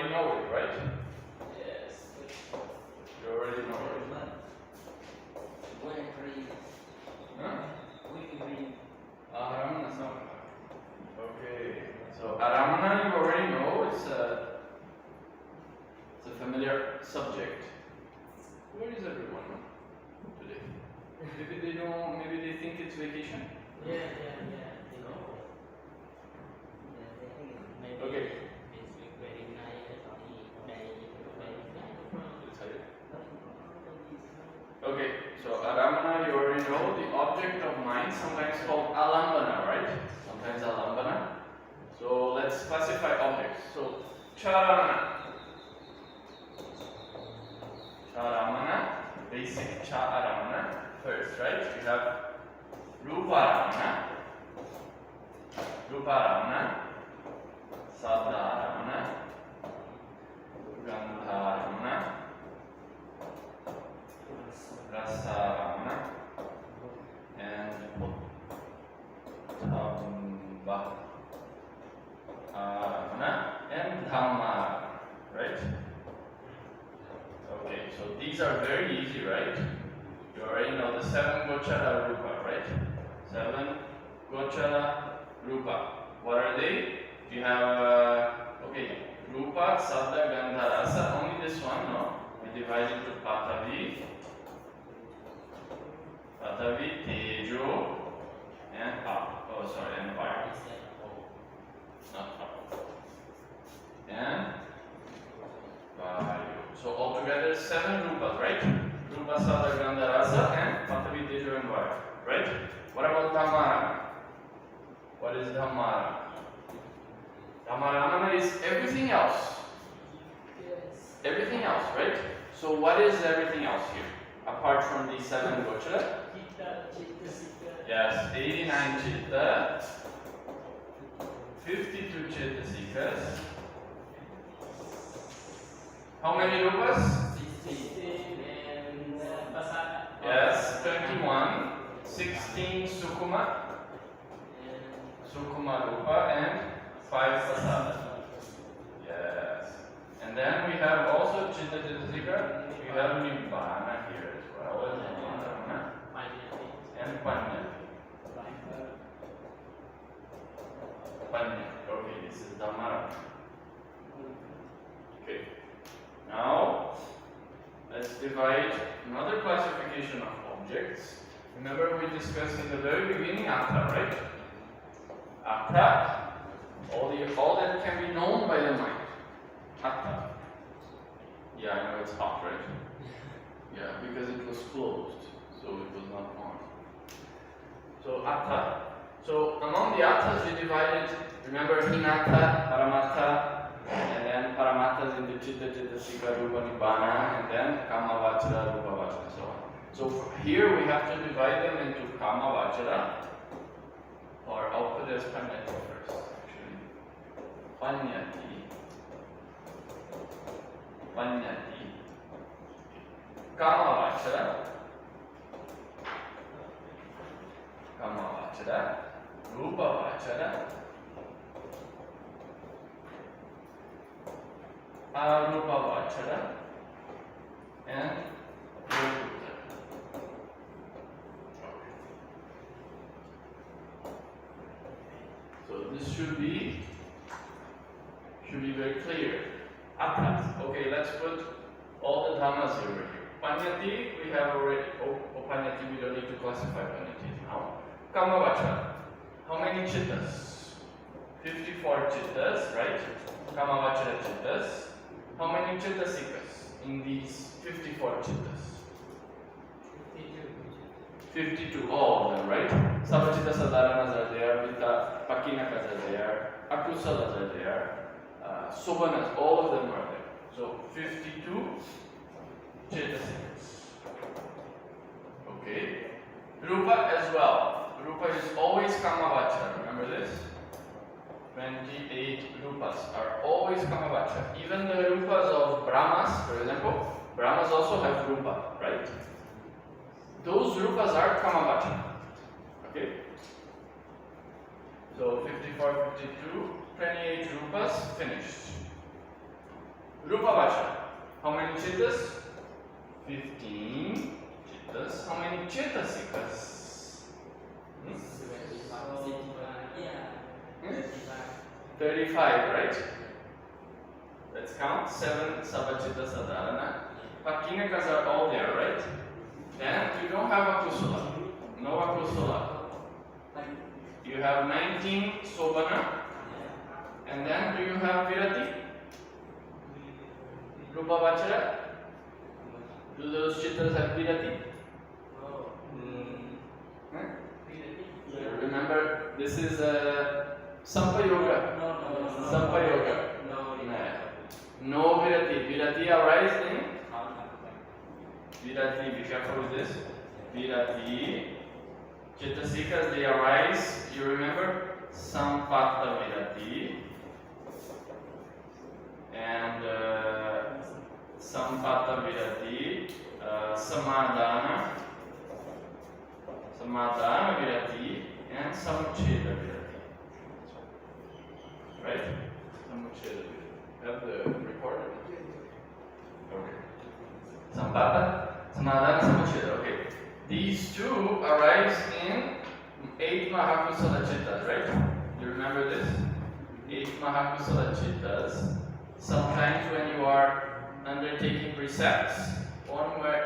already know it, right? Yes. You already know it. Huh? Aramana sound. Okay. So Aramana you already know, it's a familiar subject. Where is everyone today? Maybe they think it's vacation? Yeah. They know. Yeah, they think maybe Okay. it's very nice or very Okay, so Aramana you already know, the object of mind, sometimes called alambana, right? Sometimes alambana. So let's classify objects. So charamana. Charamana, basic charamana first, right? We have ruparamana, sabdaramana, gandharamana, rasaramana, and aramana, and dhamma, right? Okay, so these are very easy, right? You already know the 7 gochara rupa, right? 7 gochara rupa. What are they? You have, okay, rupa, sabda, gandha, rasa. Only this one, no? We divide into patavi, tejo, and and fire. Not fire. And vayu. So altogether 7 rupas, right? Rupa, sabda, gandha, rasa, and patavi, tejo, and vayu, right? What about dhammara? What is dhammara? Dhammaramana is everything else. Yes. Everything else, right? So what is everything else here? Apart from the 7 gochara? Yes, 89 chitta, 52 chittasikas. How many rupas? 16 and pasada. Yes, 21, 16 sukuma rupa, and 5 pasada. Yes. And then we have also chitta chittasika, we have nibbana here as well as dhammarana and panya. Okay, this is dhammarana. Okay. Now, let's divide another classification of objects. Remember we discussed in the very beginning Atta, right? Atta, all that can be known by the mind. Atta. Yeah, I know it's hot, right? Yeah, because it was closed, so it was not on. So Atta. So among the Attas we divided, remember Hinatta, Paramatta, and then Paramatta is in the Chitta, Chittasika, Rupa, Nibbana, and then Kama, Vachara, Rupa, Vachara, so on. So here we have to divide them into Kama, Vachara, or I'll put as Panyati first, actually. Panyati, Kama, Vachara, Rupa, Vachara, Arupa, Vachara, and Rupa. So this should be very clear. Attas. Okay, let's put all the dhammas over here. Panyati, we have already. Panyati, we don't need to classify Panyati now. Kamavachara. How many chittas? 54 chittas, right? Kamavachara chittas. How many chittasikas in these 54 chittas? 52, all of them, right? Savachitta sadharanas are there, Vita Pakinakas are there, Akusalas are there, Sobanas, all of them are there. So 52 chittasikas. Okay. Rupa as well. Rupa is always Kamavachara, remember this? 28 rupas are always Kamavachara. Even the rupas of Brahmas, for example, Brahmas also have rupa, right? Those rupas are Kamavachara. Okay? So 54, 52, 28 rupas finished. Rupa Vachara. How many chittas? 15 chittas. How many chittasikas? Hmm? 35, right? Let's count. 7 Sabachita Sadharana. Pakinakas are all there, right? Then you don't have Akusala. No Akusala. You have 19 Sobana. And then do you have Virati? Rupa Vachara? Do those chittas have Virati? Remember, this is a Sampa Yoga. Sampa Yoga. No Virati. Virati arise in? Virati, be careful with this. Virati. Chittasikas, they arise, you remember? Sampata Virati. And Sampata Virati. Samadhana. Samadhana Virati. And Samucheda Virati. Right? Samucheda Virati. Have the recorder? Okay. Sampata, Samadhana, Samucheda. Okay. These two arise in 8 Mahakusala Chittas, right? You remember this? 8 Mahakusala Chittas. Sometimes when you are undertaking precepts, or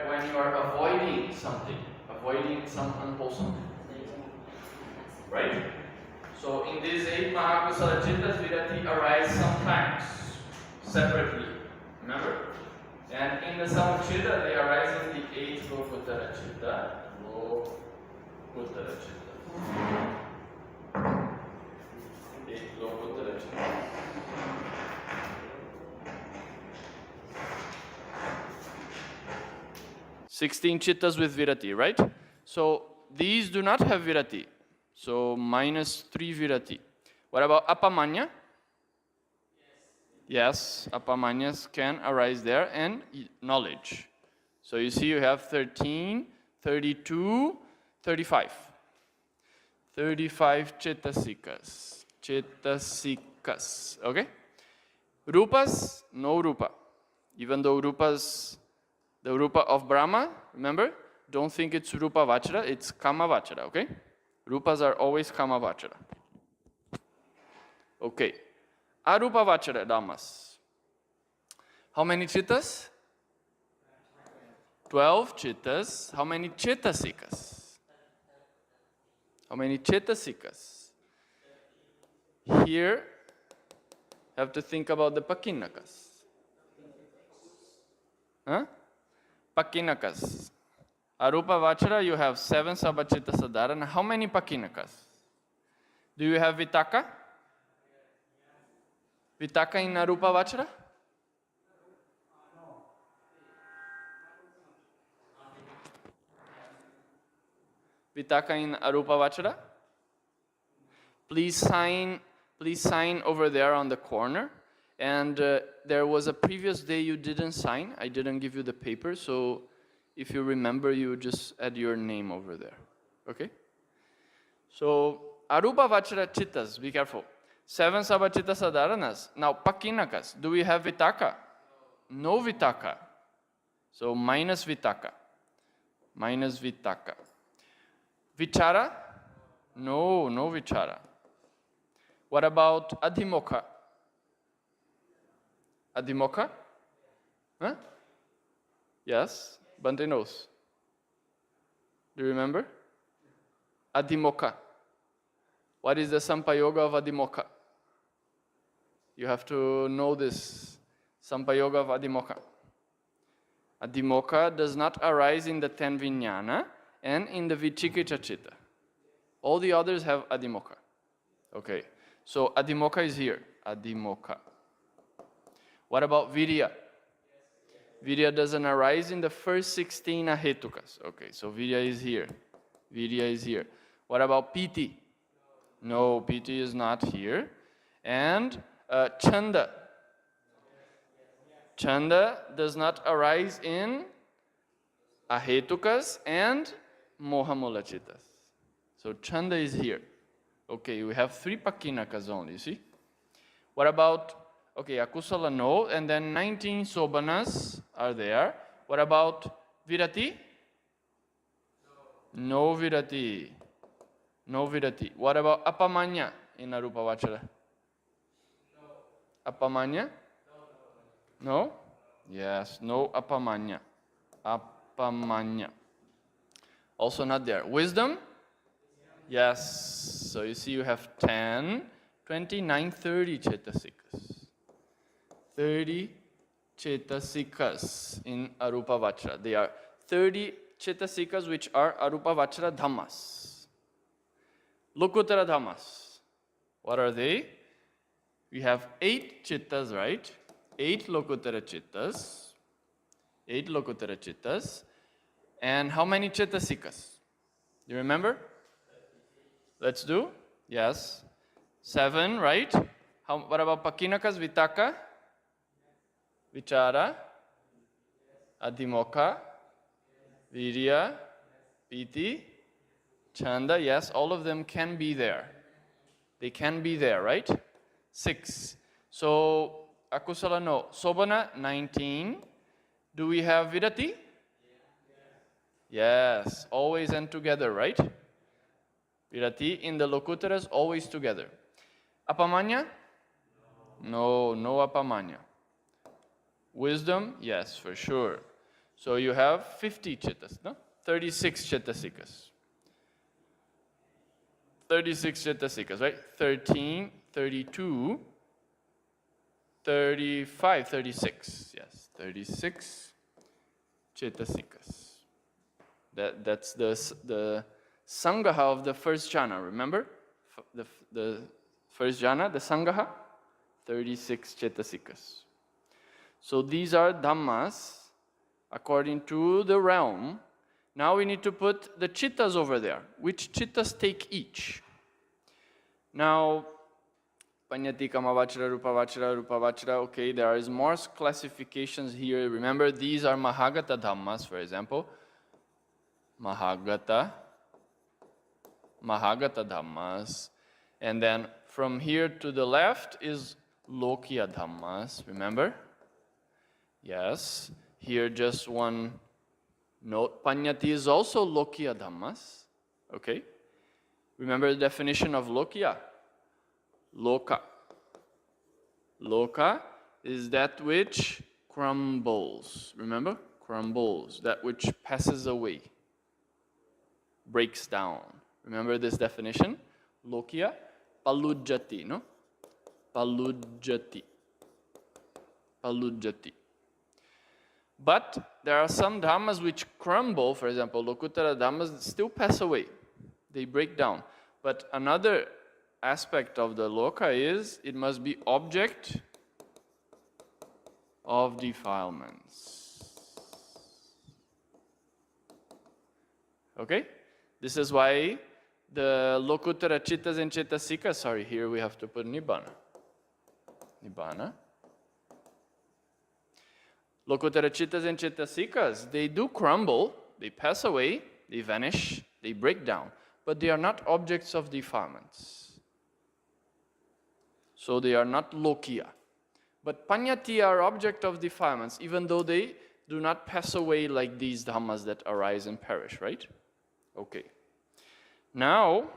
when you are avoiding something, avoiding some unwholesome. Right? So in these 8 Mahakusala Chittas, Virati arise sometimes, separately. Remember? And in the Samucheda, they arise in the 8 Lokutara Chitta. Lokutara Chitta. 8 Lokutara Chitta. "16 chittas with virati, right? So these do not have virati. So -3 virati. What about apamanya? Yes, apamanyas can arise there, and knowledge. So you see you have 13, 32, 35. 35 chittasikas. Chittasikas. Okay? Rupas, no rupa. Even though rupas, the rupa of Brahma, remember? Don't think it's rupa vachara, it's kama vachara, okay? Rupas are always kama vachara. Okay. Arupa vachara dhammas. How many chittas? 12 chittas. How many chittasikas? How many chittasikas? Here, have to think about the pakinakas. Huh? Pakinakas. Arupa vachara, you have 7 sabachita sadharana. How many pakinakas? Do you have vitaka? Vitaka in Arupa vachara? Vitaka in Arupa vachara? Please sign over there on the corner. And there was a previous day you didn't sign. I didn't give you the paper, so if you remember, you just add your name over there. Okay? So, Arupa vachara chittas, be careful. 7 sabachita sadharanas. Now, pakinakas. Do we have vitaka? No vitaka. So, minus vitaka. Minus vitaka. Vichara? No, no vichara. What about adhimokha? Adhimokha? Huh? Yes? Bante knows. Do you remember? Adhimokha. What is the Sampayoga of Adhimokha? You have to know this. Sampayoga of Adhimokha. Adhimokha does not arise in the 10 Vijnana and in the Vichikicha Chitta. All the others have Adhimokha. Okay. So Adhimokha is here. Adhimokha. What about Virya? Virya doesn't arise in the first 16 Ahetukas. Okay, so Virya is here. Virya is here. What about Piti? No, Piti is not here. And Chanda. Chanda does not arise in Ahetukas and Mohamula Chittas. So Chanda is here. Okay, we have 3 Pakinakas only, see? What about Okay, akusala no, and then 19 sobanas are there. What about virati? No virati. No virati. What about apamanya in arupa vachara? Apamanya? No? Yes, no apamanya. Apamanya. Also not there. Wisdom? Yes. So you see you have 10, 29, 30 chetasikas. 30 chetasikas in arupa vachara. They are 30 chetasikas which are arupa vachara dhammas. Lokutara dhammas. What are they? We have 8 chittas, right? 8 lokutara chittas. 8 lokutara chittas. And how many chetasikas? You remember? Let's do. Yes. 7, right? What about pakinakas, vitaka? Vichara? Adhimokkha? Virya? Piti? Chanda? Yes, all of them can be there. They can be there, right? 6. So, akusala no. Sobana, 19. Do we have virati? Yes, always and together, right? Virati in the lokutaras, always together. Apamanya? No, no apamanya. Wisdom? Yes, for sure. So you have 50 chittas, no? 36 chittasikas. 36 chittasikas, right? 13, 32, 35, 36. Yes, 36 chittasikas. That's the sangaha of the first jhana, remember? The first jhana, the sangaha, 36 chetasikas. So these are dhammas according to the realm. Now we need to put the chittas over there. Which chittas take each? Now, Panyati, Kamavachara, Rupavachara, okay, there is more classifications here. Remember, these are Mahagata dhammas, for example. Mahagata dhammas. And then from here to the left is Lokya dhammas, remember? Yes. Here just one note. Panyati is also Lokya dhammas. Okay. Remember the definition of Lokya? Loka. Loka is that which crumbles. Remember? Crumbles. That which passes away. Breaks down. Remember this definition? Lokya, palujjati, no? Palujjati. Palujjati. But there are some dhammas which crumble, for example, lokutara dhammas still pass away. They break down. But another aspect of the loka is it must be object of defilements. Okay? This is why the lokutara chittas and chetasikas, sorry, here we have to put nibbana. Nibbana. Lokutara chittas and chetasikas, they do crumble, they pass away, they vanish, they break down, but they are not objects of defilements. So they are not lokya. But panyati are object of defilements, even though they do not pass away like these dhammas that arise and perish, right? Okay. Now,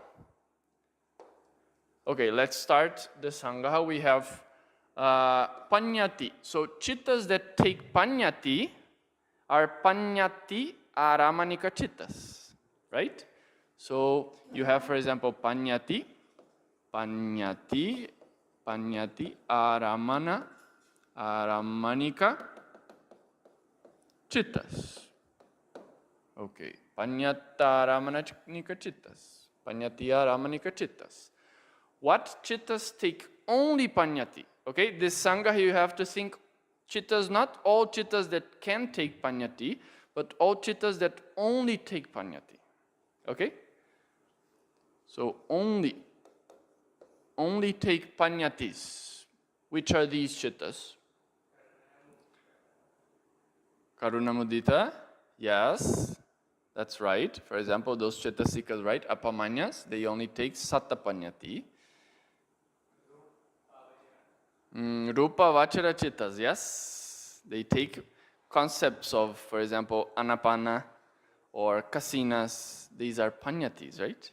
okay, let's start the sangaha. We have panyati. So chittas that take panyati are panyati aramanika chittas, right? So you have, for example, panyati aramanika chittas. Okay, panyata aramanika chittas. Panyatiya ramanika chittas. What chittas take only panyati? Okay, this sangha you have to think chittas, not all chittas that can take panyati, but all chittas that only take panyati. Okay? So only take panyatis. Which are these chittas? Karuna mudita? Yes. That's right. For example, those chetasikas, right? Apamanyas, they only take satapanyati. Rupa Vachara Chittas, yes. They take concepts of, for example, Anapana or Kasinas. These are Panyatis, right?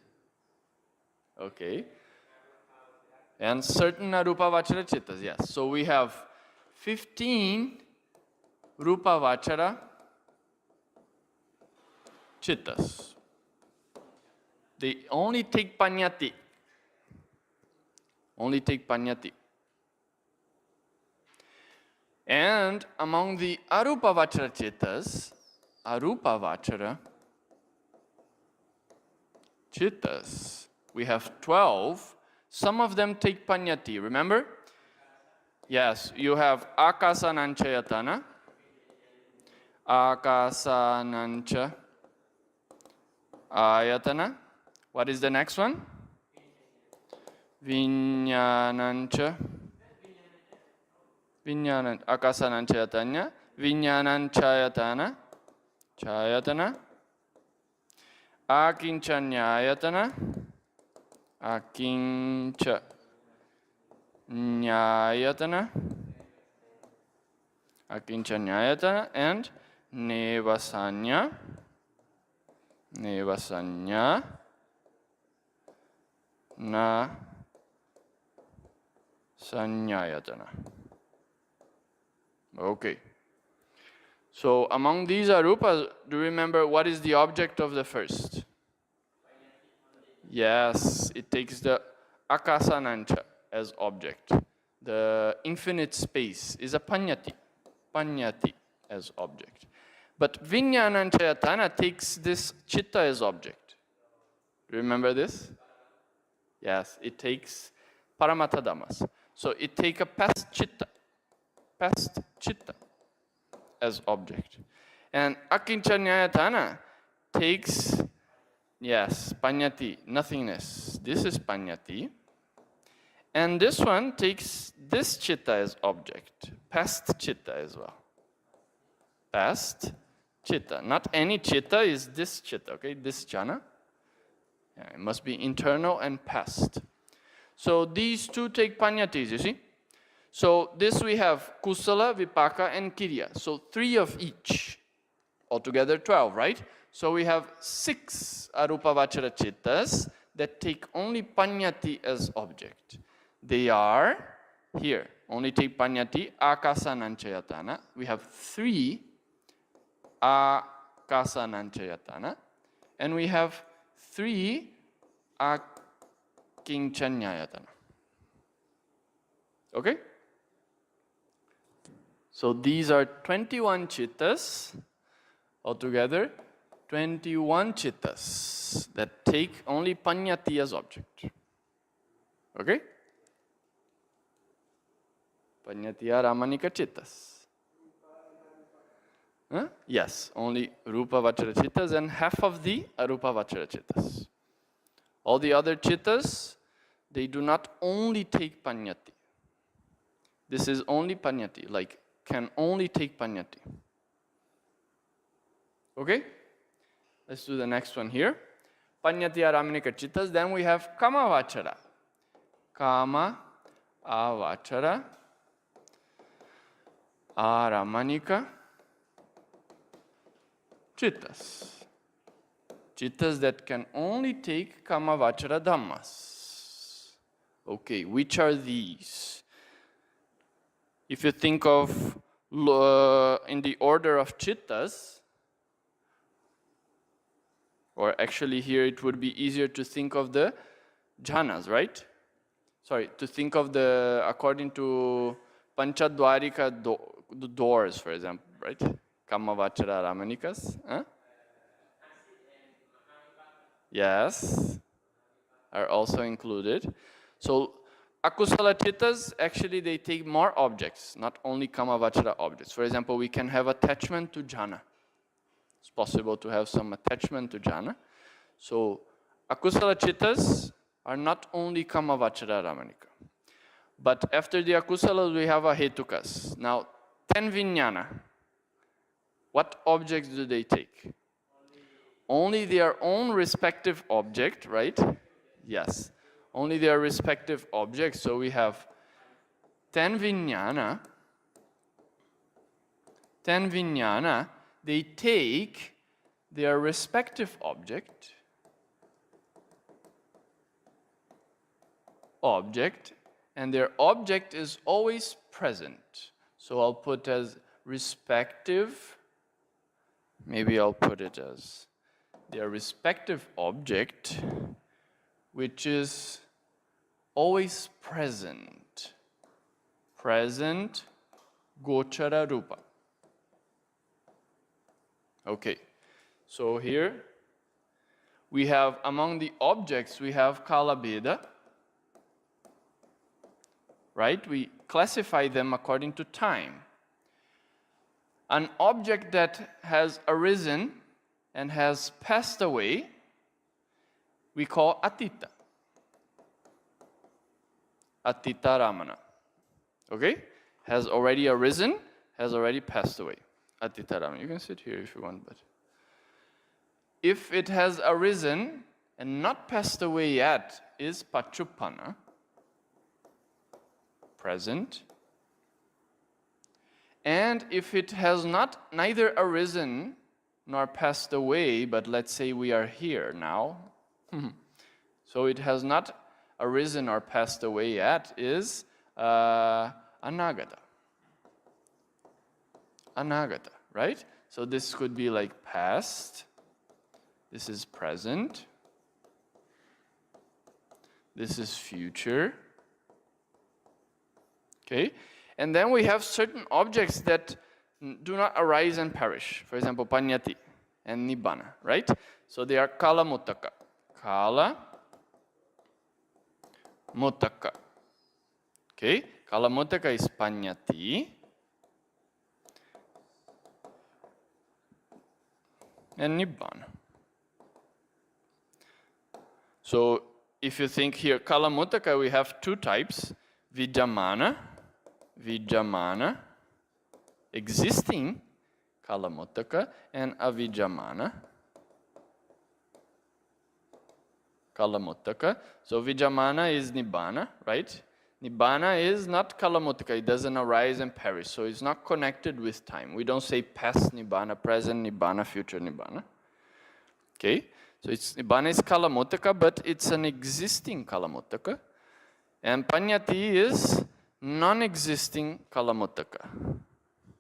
Okay. And certain Rupa Vachara Chittas, yes. So we have 15 Rupa Vachara Chittas. They only take Panyati. Only take Panyati. And among the Arupa Vachara Chittas, Arupa Vachara Chittas, we have 12. Some of them take Panyati, remember? Yes, you have Akasananchayatana, Akasanancha Ayatana. What is the next one? Vinyanancha. Vinyanan Akasananchayatanya. Vinyananchayatana. Chayatana. Akinchanyayatana. Akincha Nyayatana. Akincha Nyayatana and Nevasanya. Nevasanya Na Sanyayatana. Okay. So among these arupas, do you remember what is the object of the first? Yes, it takes the Akasanancha as object. The infinite space is a Panyati. Panyati as object. But Vinyananchayatana takes this Chitta as object. Do you remember this? Yes, it takes Paramata Dhammas. So it takes a past Chitta as object. And Akinchanyayatana takes, yes, Panyati, nothingness. This is Panyati. And this one takes this Chitta as object, past Chitta as well. Past Chitta. Not any Chitta is this Chitta, okay? This jhana. Yeah, it must be internal and past. So these two take Panyatis, you see? So this we have Kusala, Vipaka, and Kirya. So 3 of each. Altogether 12, right? So we have 6 Arupa Vachara Chittas that take only Panyati as object. They are here. Only take Panyati, Akasananchayatana. We have 3 Akasananchayatana. And we have 3 Akinchanyayatana. Okay? So these are 21 Chittas. Altogether, 21 Chittas that take only Panyati as object. Okay? Panyatiya Ramanika Chittas. Huh? Yes, only Rupa Vachara Chittas and half of the Arupa Vachara Chittas. All the other Chittas, they do not only take Panyati. This is only Panyati, like can only take Panyati. Okay? Let's do the next one here. Panyatiya Ramanika Chittas. Then we have Kama Vachara. Kama Avachara. Aramanika Chittas. Chittas that can only take Kama Vachara Dhammas. Okay, which are these? If you think of in the order of Chittas, or actually here it would be easier to think of the jhanas, right? Sorry, to think of the, according to Panchadwarika the doors, for example, right? Kamavachara Ramanikas. Huh? Yes, are also included. So Akusala Chittas, actually they take more objects, not only Kamavachara objects. For example, we can have attachment to jhana. It's possible to have some attachment to jhana. So Akusala Chittas are not only Kamavachara Ramanika. But after the Akusalas, we have Ahetukas. Now, 10 Vijnana. What objects do they take? Only their own respective object, right? Yes. Only their respective objects. So we have ten vijnana, they take their respective object, and their object is always present. So I'll put as respective, maybe I'll put it as their respective object, which is always present. Present gochara rupa. Okay, so here we have, among the objects, we have kala bheda, right? We classify them according to time. An object that has arisen and has passed away, we call atita. Atita ramana. Okay? Has already arisen, has already passed away. Atita ramana. You can sit here if you want, but if it has arisen and not passed away yet, is pachuppana, present. And if it has not neither arisen nor passed away, but let's say we are here now, so it has not arisen or passed away yet, is anagata. Anagata, right? So this could be like past, this is present, this is future. Okay? And then we have certain objects that do not arise and perish. For example, panyati and nibbana, right? So they are kala muttaka. Kala muttaka. Okay? Kala muttaka is panyati. And nibbana. So if you think here, kala muttaka, we have two types. Vidyamana, existing kala muttaka, and avidyamana kala muttaka. So vidyamana is nibbana, right? Nibbana is not kala muttaka, it doesn't arise and perish, so it's not connected with time. We don't say past nibbana, present nibbana, future nibbana. Okay? So nibbana is kala muttaka, but it's an existing kala muttaka. And panyati is non-existing kala muttaka,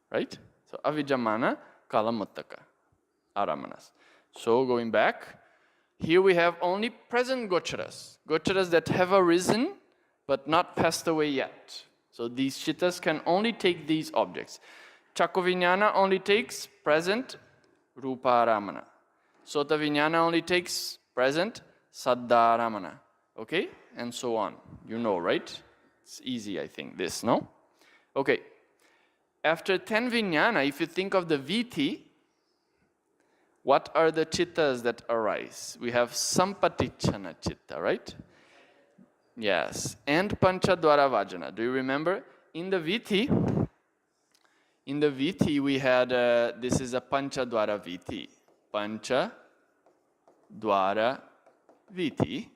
right? So avidyamana kala muttaka, aramanas. So going back, here we have only present gocharas, gocharas that have arisen but not passed away yet. So these chittas can only take these objects. Chakkuvinyana only takes present rupa aramana. Sota vinyana only takes present saddha aramana. Okay? And so on. You know, right? It's easy, I think, this, no? Okay. After 10 vijnana, if you think of the viti, what are the chittas that arise? We have sampatichana chitta, right? Yes. And panchadwara vajana. Do you remember? In the viti, we had, this is a panchadwara viti. Panchadwara viti.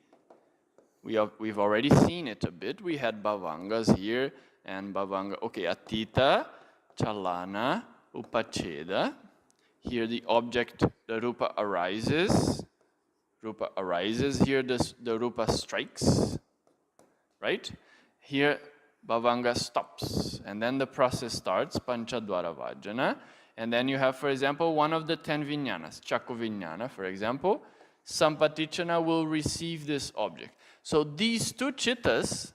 We've already seen it a bit. We had bhavangas here and bhavanga. Okay, atita, chalana, upacheda. Here the object, the rupa arises. Rupa arises. Here the rupa strikes. Right? Here bhavanga stops. And then the process starts, panchadwara vajana. And then you have, for example, one of the 10 vijnanas, chakkuvinyana, for example. Sampatichana will receive this object. So these two chittas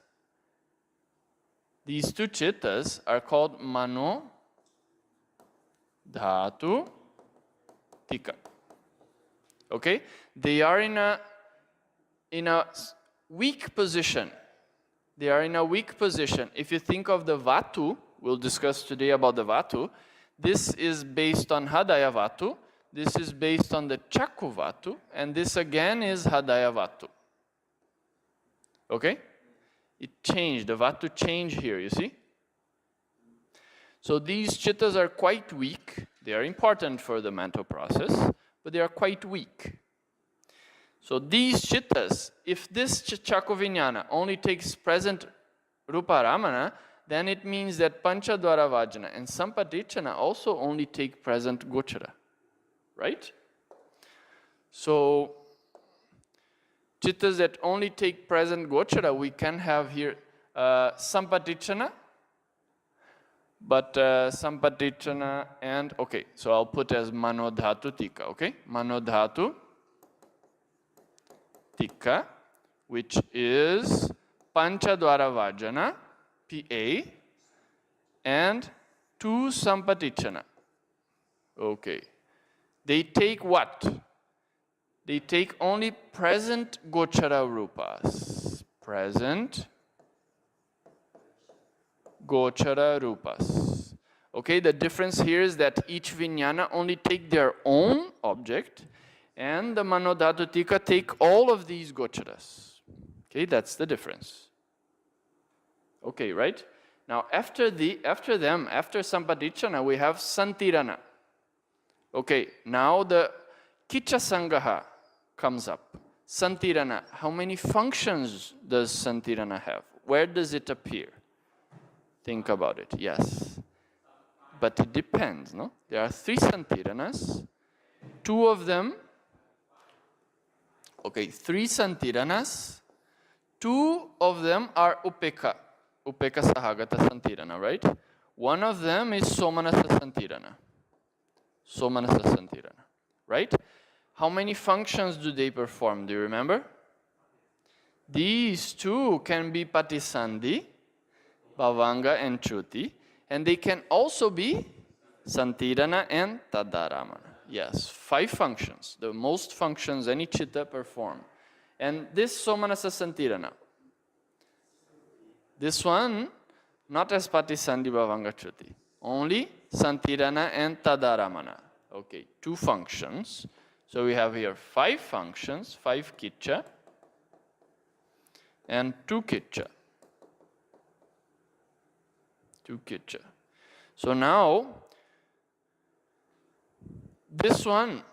are called mano dhatu tika. Okay? They are in a weak position. They are in a weak position. If you think of the vatu, we'll discuss today about the vatu. This is based on hadaya vatu. This is based on the chakku vatu, and this again is hadaya vatu. Okay? It changed, the vatu changed here, you see? So these chittas are quite weak. They are important for the mental process, but they are quite weak. So these chittas, if this chakkuvinyana only takes present rupa ramana, then it means that Panchadwara Vajana and Sampadichana also only take present Gochara, right? So, chittas that only take present Gochara, we can have here Sampadichana, but Sampadichana and, okay, so I'll put as Manodhatu Tika, okay? Manodhatu Tika, which is Panchadwara Vajana, PA, and 2 Sampadichana. Okay. They take what? They take only present Gochara Rupas. Present Gochara Rupas. Okay, the difference here is that each Vijnana only take their own object, and the Manodhatu Tika take all of these Gocharas. Okay, that's the difference. Okay, right? Now after Sampadichana, we have Santirana. Okay, now the Kicha Sangaha comes up. Santirana, how many functions does Santirana have? Where does it appear? Think about it, yes. But it depends, no? There are 3 Santiranas. 2 of them, okay, 3 Santiranas. 2 of them are Upeka Sahagata Santirana, right? One of them is Somanasa Santirana. Somanasa Santirana, right? How many functions do they perform? Do you remember? These 2 can be Patisandhi, Bhavanga and Chuti, and they can also be Santirana and Tadaramana. Yes, 5 functions, the most functions any chitta perform. And this Somanasa Santirana, this one, not as Patisandhi, Bhavanga, Chuti, only Santirana and Tadaramana. Okay, 2 functions. So we have here 5 functions, 5 Kicha and 2 Kicha. 2 Kicha. So now, this one,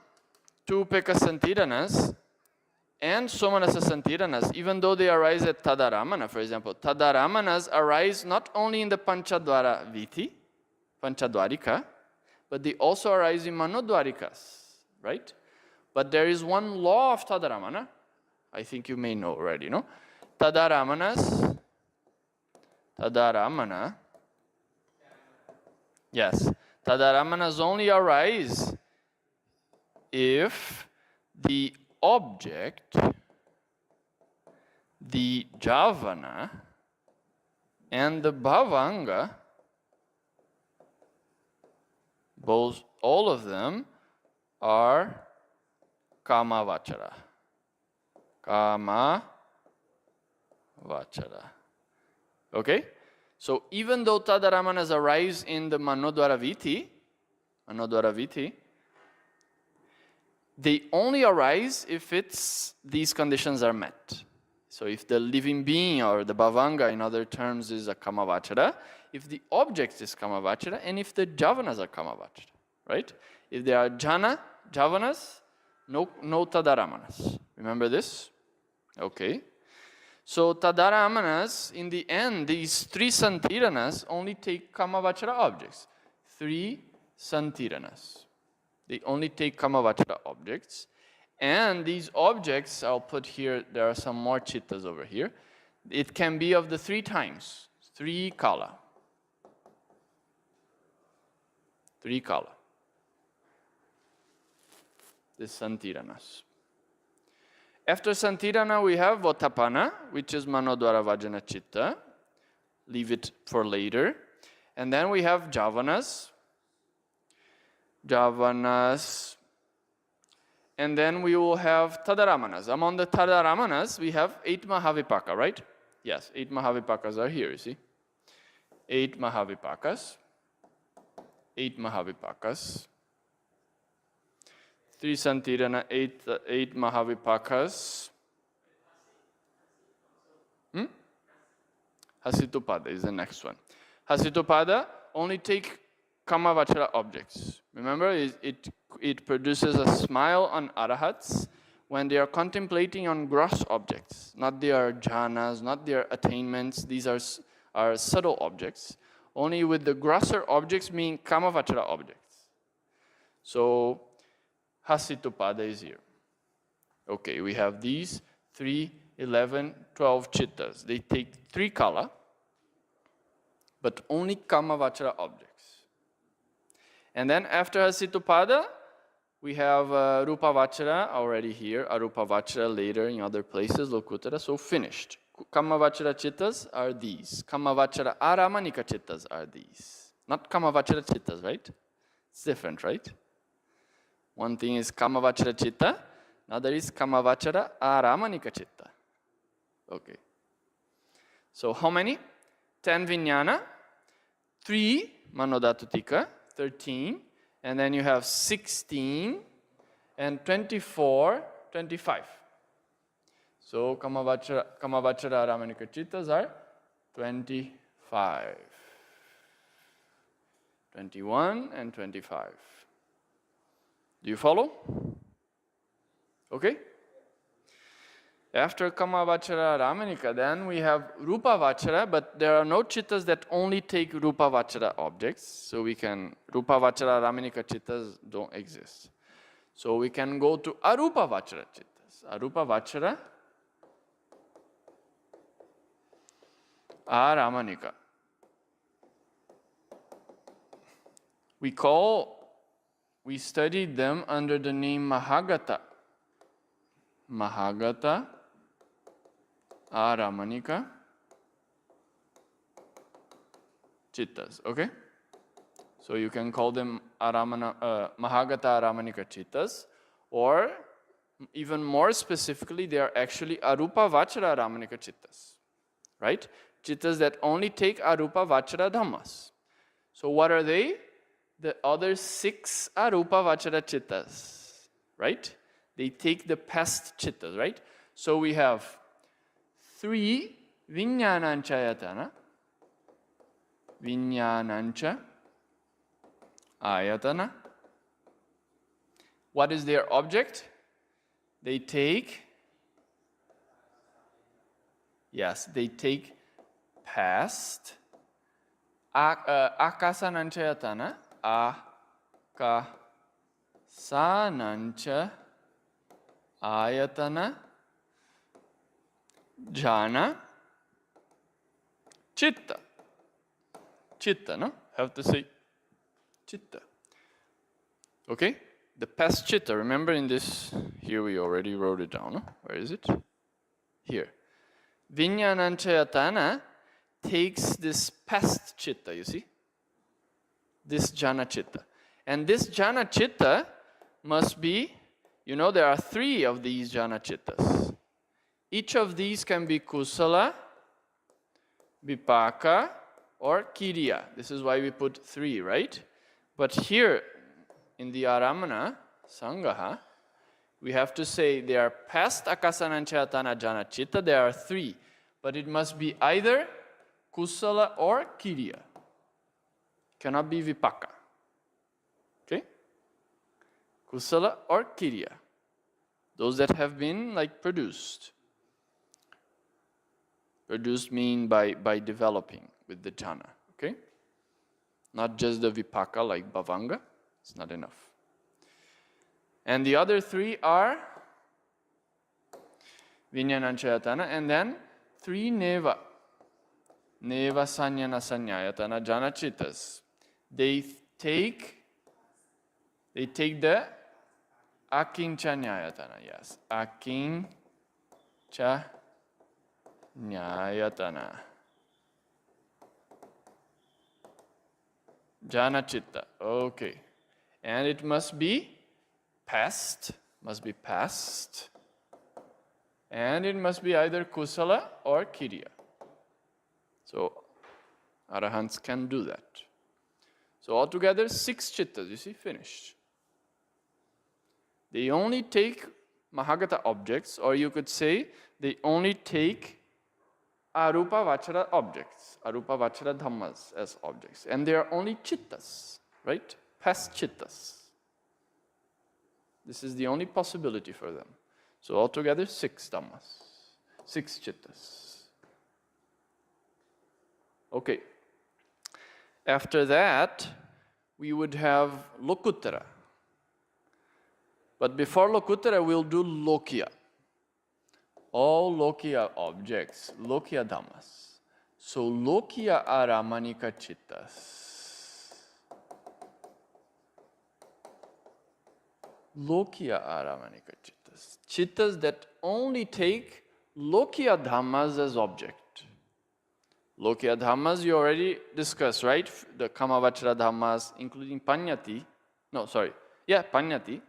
2 Upeka Santiranas and Somanasa Santiranas, even though they arise at Tadaramana, for example, Tadaramanas arise not only in the Panchadwara Viti, Panchadwarika, but they also arise in Manodwarikas, right? But there is one law of Tadaramana, I think you may know already, no? Tadaramana, yes, Tadaramanas only arise if the object, the Javana, and the Bhavanga, both, all of them are Kama Vachara. Kama Vachara. Okay? So even though Tadaramanas arise in the Manodwara Viti, they only arise if these conditions are met. So if the living being or the Bhavanga in other terms is a Kamavachara, if the object is Kamavachara, and if the Javanas are Kamavachara, right? If there are Javanas, no Tadaramanas. Remember this? Okay. So Tadaramanas, in the end, these 3 Santiranas only take Kamavachara objects. 3 Santiranas. They only take Kamavachara objects. And these objects, I'll put here, there are some more chittas over here. It can be of the 3 times. 3 Kala. 3 Kala. The Santiranas. After Santirana, we have Votapana, which is Manodwara Vajana Chitta. Leave it for later. And then we have Javanas. And then we will have Tadaramanas. Among the Tadaramanas, we have 8 Mahavipaka, right? Yes, 8 Mahavipakas are here, you see. 8 Mahavipakas. 8 Mahavipakas. 3 Santirana, 8 Mahavipakas. Hasitupada is the next one. Hasitupada only take Kamavachara objects. Remember, it produces a smile on arahats when they are contemplating on gross objects, not their jhanas, not their attainments. These are are subtle objects. Only with the grosser objects mean kamavachara objects. So Hasitupada is here. Okay, we have these 3, 11, 12 chittas. They take 3 kala, but only kamavachara objects. And then after Hasitupada, we have Rupavachara already here, Arupavachara later in other places, Lokuttara, so finished. Kamavachara chittas are these. Kamavachara aramanika chittas are these. Not kamavachara chittas, right? It's different, right? One thing is kamavachara chitta, another is kamavachara aramanika chitta. Okay. So how many? 10 vijnana, 3 manodhatutika, 13, and then you have 16 and 24, 25. So kamavachara aramanika chittas are 25. 21 and 25. Do you follow? Okay? After kamavachara ramanika, then we have rupavachara, but there are no chittas that only take rupavachara objects. So we can, rupavachara ramanika chittas don't exist. So we can go to arupavachara chittas. Arupavachara aramanika. We studied them under the name Mahagata. Mahagata aramanika chittas, okay? So you can call them Mahagata aramanika chittas, or even more specifically, they are actually arupavachara aramanika chittas, right? Chittas that only take arupavachara dhammas. So what are they? The other 6 arupavachara chittas, right? They take the past chittas, right? So we have 3 vijnanancha ayatana, vijnanancha ayatana. What is their object? They take, yes, they take past, akasanancha ayatana, akasanancha ayatana, jhana, chitta. Chitta, no? Have to say chitta. Okay? The past chitta, remember in this, here we already wrote it down, no? Where is it? Here. Vijnananchayatana takes this past chitta, you see? This jhana chitta. And this jhana chitta must be, you know, there are 3 of these jhana chittas. Each of these can be kusala, vipaka, or kiriya. This is why we put 3, right? But here in the Aramana, Sangaha, we have to say they are past akasananchayatana jhana chitta, there are 3. But it must be either kusala or kiriya. Cannot be vipaka. Okay? Kusala or kiriya. Those that have been like produced. Produced mean by developing with the jhana. Okay? Not just the vipaka like bhavanga. It's not enough. And the other 3 are vijnananchayatana, and then 3 neva. Neva sanyana sanyayatana jhana chittas. They take the akinchanyayatana, yes. Akinchanyayatana. Jhana chitta. Okay. And it must be past. And it must be either kusala or kiriya. So arahants can do that. So altogether 6 chittas, you see, finished. They only take Mahagata objects, or you could say they only take Arupavachara objects, Arupavachara dhammas as objects. And they are only chittas, right? Past chittas. This is the only possibility for them. So altogether 6 dhammas, 6 chittas. Okay. After that, we would have Lokuttara. But before Lokuttara, we'll do Lokya. All Lokya objects, Lokya Dhammas. So Lokya are Ramanika Chittas. Lokya are Ramanika Chittas. Chittas that only take Lokya Dhammas as object. Lokya Dhammas you already discussed, right? The Kamavachara Dhammas, including Panyati. No, sorry. Yeah, Panyati.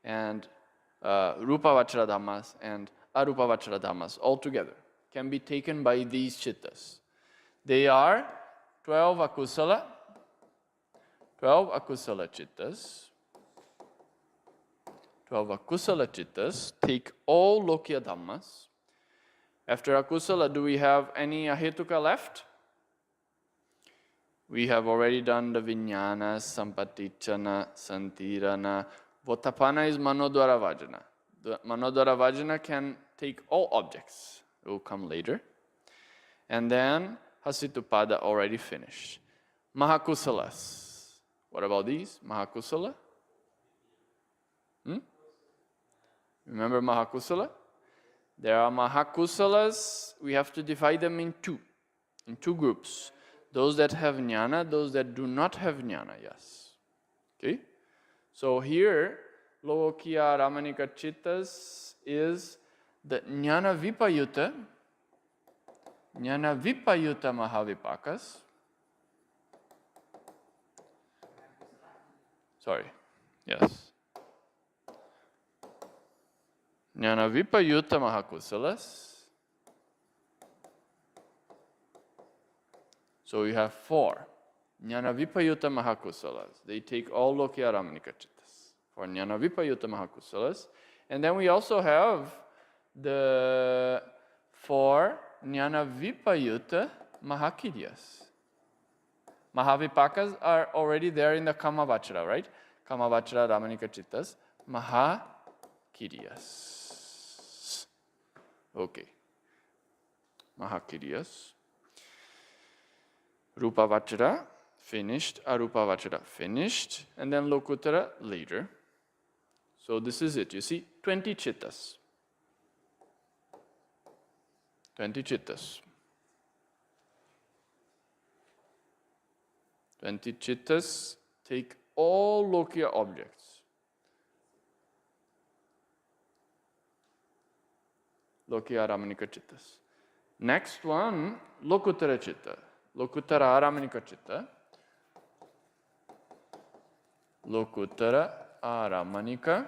And Rupavachara Dhammas and Arupavachara Dhammas altogether can be taken by these chittas. They are 12 akusala chittas. 12 akusala chittas take all Lokya Dhammas. After akusala, do we have any ahetuka left? We have already done the vinyana, sampatichana, santirana. Votapana is manodwara vajana. The manodwara vajana can take all objects. It will come later. And then hasitupada already finished. Mahakusalas. What about these? Mahakusala? Remember Mahakusala? There are Mahakusalas. We have to divide them in two groups. Those that have jnana, those that do not have jnana, yes. Okay? So here, Lokya Ramanika Chittas is the jnana vipayuta Mahavipakas. Sorry, yes. Jnana vipayuta Mahakusalas. So we have 4. Jnana vipayuta Mahakusalas. They take all Lokya Ramanika Chittas for Jnana vipayuta Mahakusalas. And then we also have the 4 Jnana vipayuta Mahakiryas. Mahavipakas are already there in the Kamavachara, right? Kamavachara Ramanika Chittas. Mahakiryas. Okay. Mahakiryas. Rupavachara finished, Arupavachara finished, and then Lokuttara later. So this is it. You see, 20 chittas. 20 chittas. 20 chittas take all Lokya objects. Lokya Ramanika Chittas. Next one, Lokuttara Chitta. Lokuttara Aramanika Chitta. Lokuttara Aramanika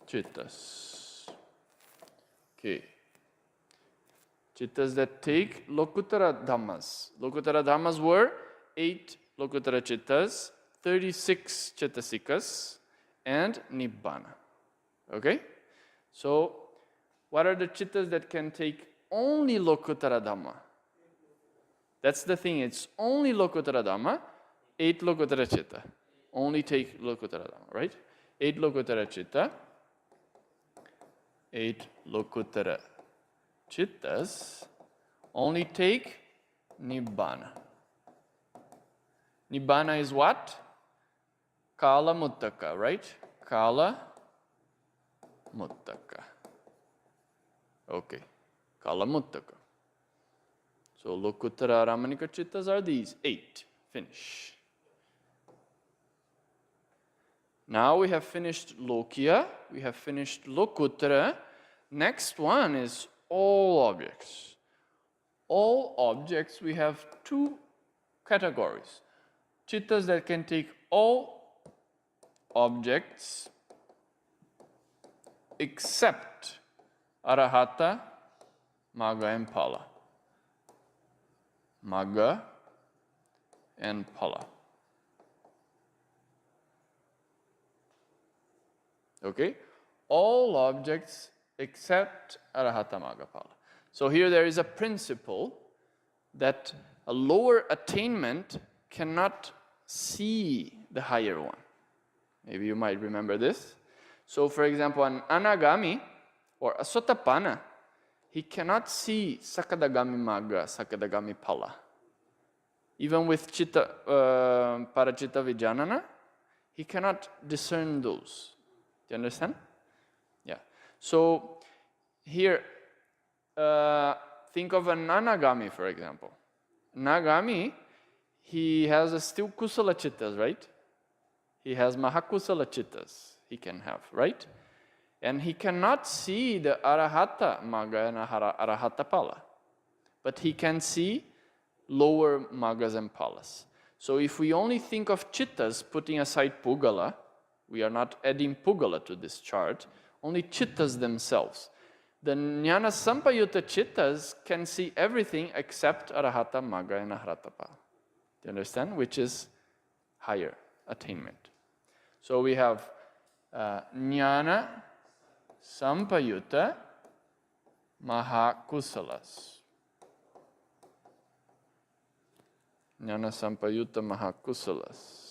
Chittas. Okay. Chittas that take Lokuttara Dhammas. Lokuttara Dhammas were 8 Lokuttara Chittas, 36 Chittasikas, and Nibbana. Okay? So, what are the chittas that can take only Lokuttara Dhamma? That's the thing, it's only Lokuttara Dhamma, 8 Lokuttara Chitta. Only take Lokuttara Dhamma, right? 8 Lokuttara Chitta. 8 Lokuttara Chittas only take Nibbana. Nibbana is what? Kala Muttaka, right? Kala Muttaka. Okay. Kala Muttaka. So Lokuttara Ramanika Chittas are these 8. Finish. Now we have finished Lokya. We have finished Lokuttara. Next one is all objects. All objects, we have 2 categories. Chittas that can take all objects except Arahata, Magga and Phala. Magga and Phala. Okay? All objects except Arahata, Magga, Phala. So here there is a principle that a lower attainment cannot see the higher one. Maybe you might remember this. So for example, an anagami or a sotapanna he cannot see Sakadagami Magga, Sakadagami Pala. Even with Chitta, Parachitta Vijanana, he cannot discern those. Do you understand? Yeah. So here, think of a Nanagami, for example. Nagami, he has still Kusala Chittas, right? He has Mahakusala Chittas he can have, right? And he cannot see the Arahata Magga and Arahata Pala. But he can see lower Maggas and Palas. So if we only think of Chittas, putting aside Pugala, we are not adding Pugala to this chart, only Chittas themselves. The Jnana Sampayutta Chittas can see everything except Arahata Magga and Arahata Pala. Do you understand? Which is higher attainment. So we have Jnana Sampayutta Mahakusalas. Jnana Sampayutta Mahakusalas.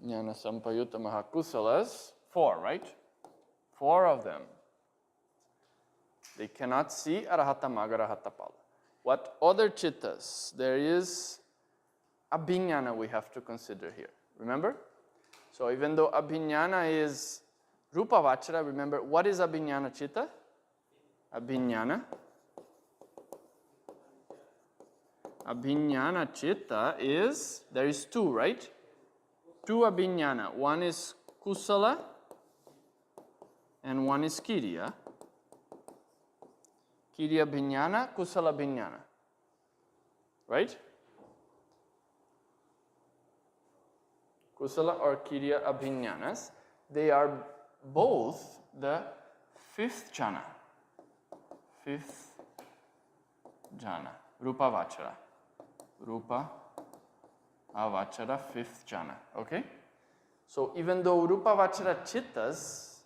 Jnana Sampayutta Mahakusalas, 4, right? 4 of them. They cannot see Arahata Magga, Arahata Pala. What other chittas? There is Abhiññana we have to consider here. Remember? So even though Abhiññana is Rupa Vachara, remember what is Abhiññana chitta? Abhiññana. Abhiññana chitta is, there is 2, right? 2 Abhiññana. One is Kusala and one is Kiriya. Kiriya Bhiññana, Kusala Bhiññana. Right? Kusala or Kiriya Abhiññanas, they are both the 5th jhana. 5th jhana. Rupa Vachara. Rupa Avachara, 5th jhana. Okay? So even though Rupa Vachara Chittas,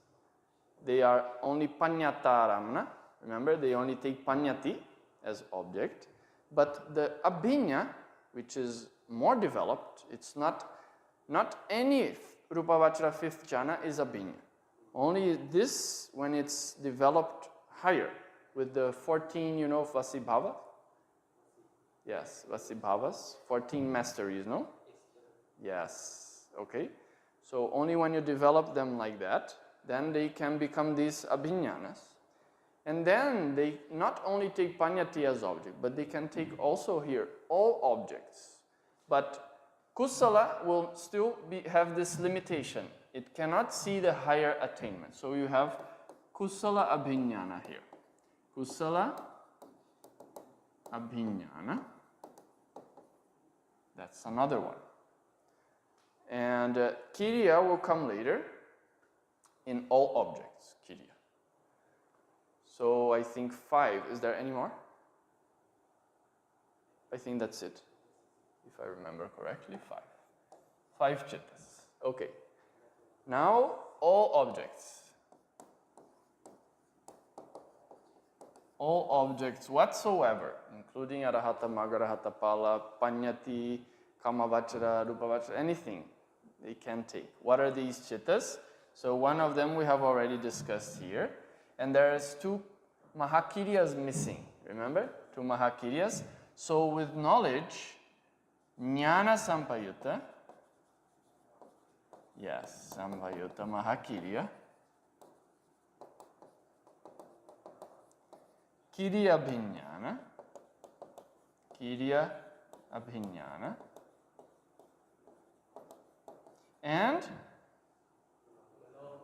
they are only Panyataramana. Remember, they only take Panyati as object. But the Abhiñña, which is more developed, it's not any Rupa Vachara 5th jhana is Abhiñña. Only this when it's developed higher with the 14, Vasibhava. Yes, Vasibhavas, 14 masteries, no? Yes, okay. So only when you develop them like that, then they can become these Abhiññanas. And then they not only take Panyati as object, but they can take also here all objects. But Kusala will still have this limitation. It cannot see the higher attainment. So you have Kusala Abhiññana here. Kusala Abhiññana. That's another one. And Kiriya will come later in all objects, Kiriya. So I think 5. Is there any more? I think that's it. If I remember correctly, 5. 5 chittas. Okay. Now, all objects. All objects whatsoever, including Arahata Magga, Arahata Pala, Panyati, Kamavachara, Rupavachara, anything they can take. What are these chittas? So one of them we have already discussed here. And there's 2 Mahakiriyas missing. Remember? 2 Mahakiriyas. So with knowledge, Jnana Sampayutta, yes, Sampayutta Mahakiriya, Kiriya Abhiññana, Kiriya Abhiññana, and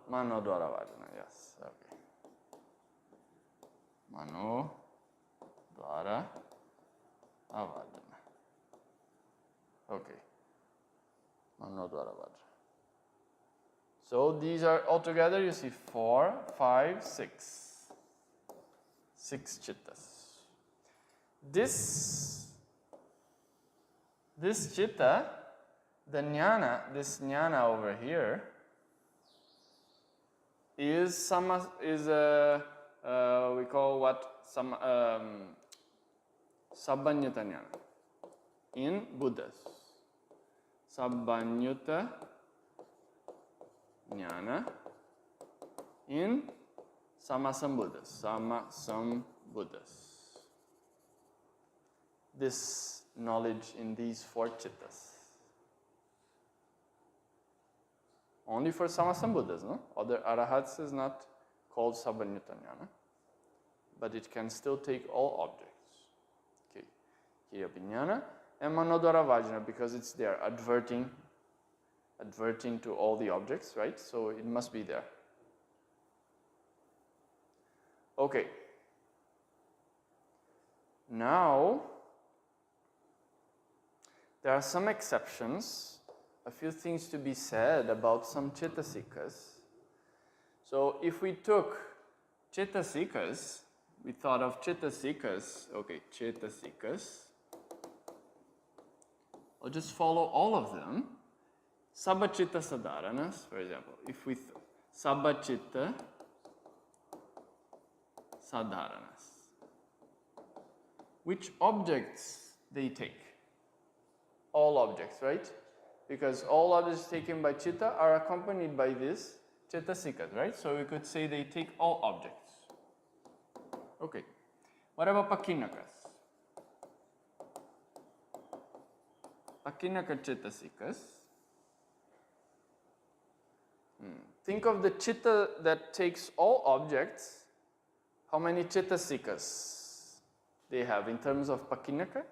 Mano Dwara Vajana, yes, okay. Mano Dwara Avajana. Okay. Mano Dwara Vajana. So these are altogether, you see 4, 5, 6. 6 chittas. This chitta, the jnana, this jnana over here, is we call what? Sabbanyata jnana. in Buddhas. Sabbanyuta jnana in Samasambuddhas. Samasambuddhas. This knowledge in these 4 chittas. Only for Samasambuddhas, no? Other arahats is not called Sabbanyuta jnana, but it can still take all objects. Okay, Kiryapiññana and Manodara Vajna, because it's there, adverting to all the objects, right? So it must be there. Okay. Now, there are some exceptions, a few things to be said about some Chittasikas. So if we took Chittasikas, we thought of Chittasikas, okay, Chittasikas. I'll just follow all of them. Sabbachitta Sadharanas, for example, if we Sabbachitta Sadharanas. Which objects they take? All objects, right? Because all objects taken by Chitta are accompanied by this Chittasikas, right? So we could say they take all objects. Okay. What about Pakinakas? Pakinaka Chittasikas. Think of the Chitta that takes all objects. How many Chittasikas they have in terms of Pakinaka?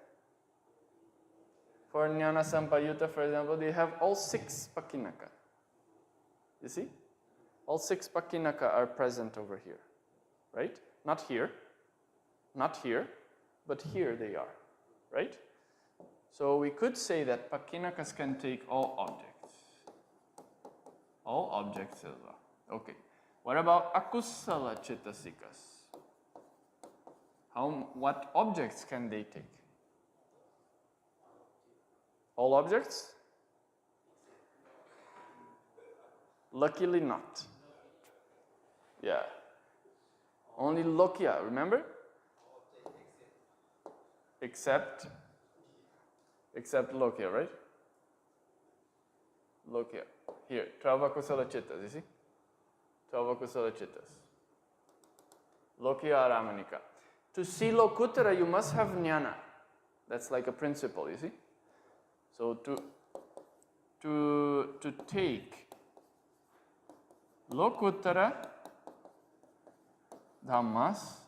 For Jnana Sampayutta, for example, they have all 6 Pakinaka. You see? All 6 Pakinaka are present over here. Right? Not here, but here they are. Right? So we could say that Pakinakas can take all objects. All objects as well. Okay. What about Akusala Chittasikas? What objects can they take? All objects? Luckily not. Yeah. Only Lokya, remember? Except Lokya, right? Lokya. Here, 12 akusala chittas, you see? 12 akusala chittas. Lokya Aramanika. To see Lokutara, you must have jnana. That's like a principle, you see? So to take Lokutara Dhammas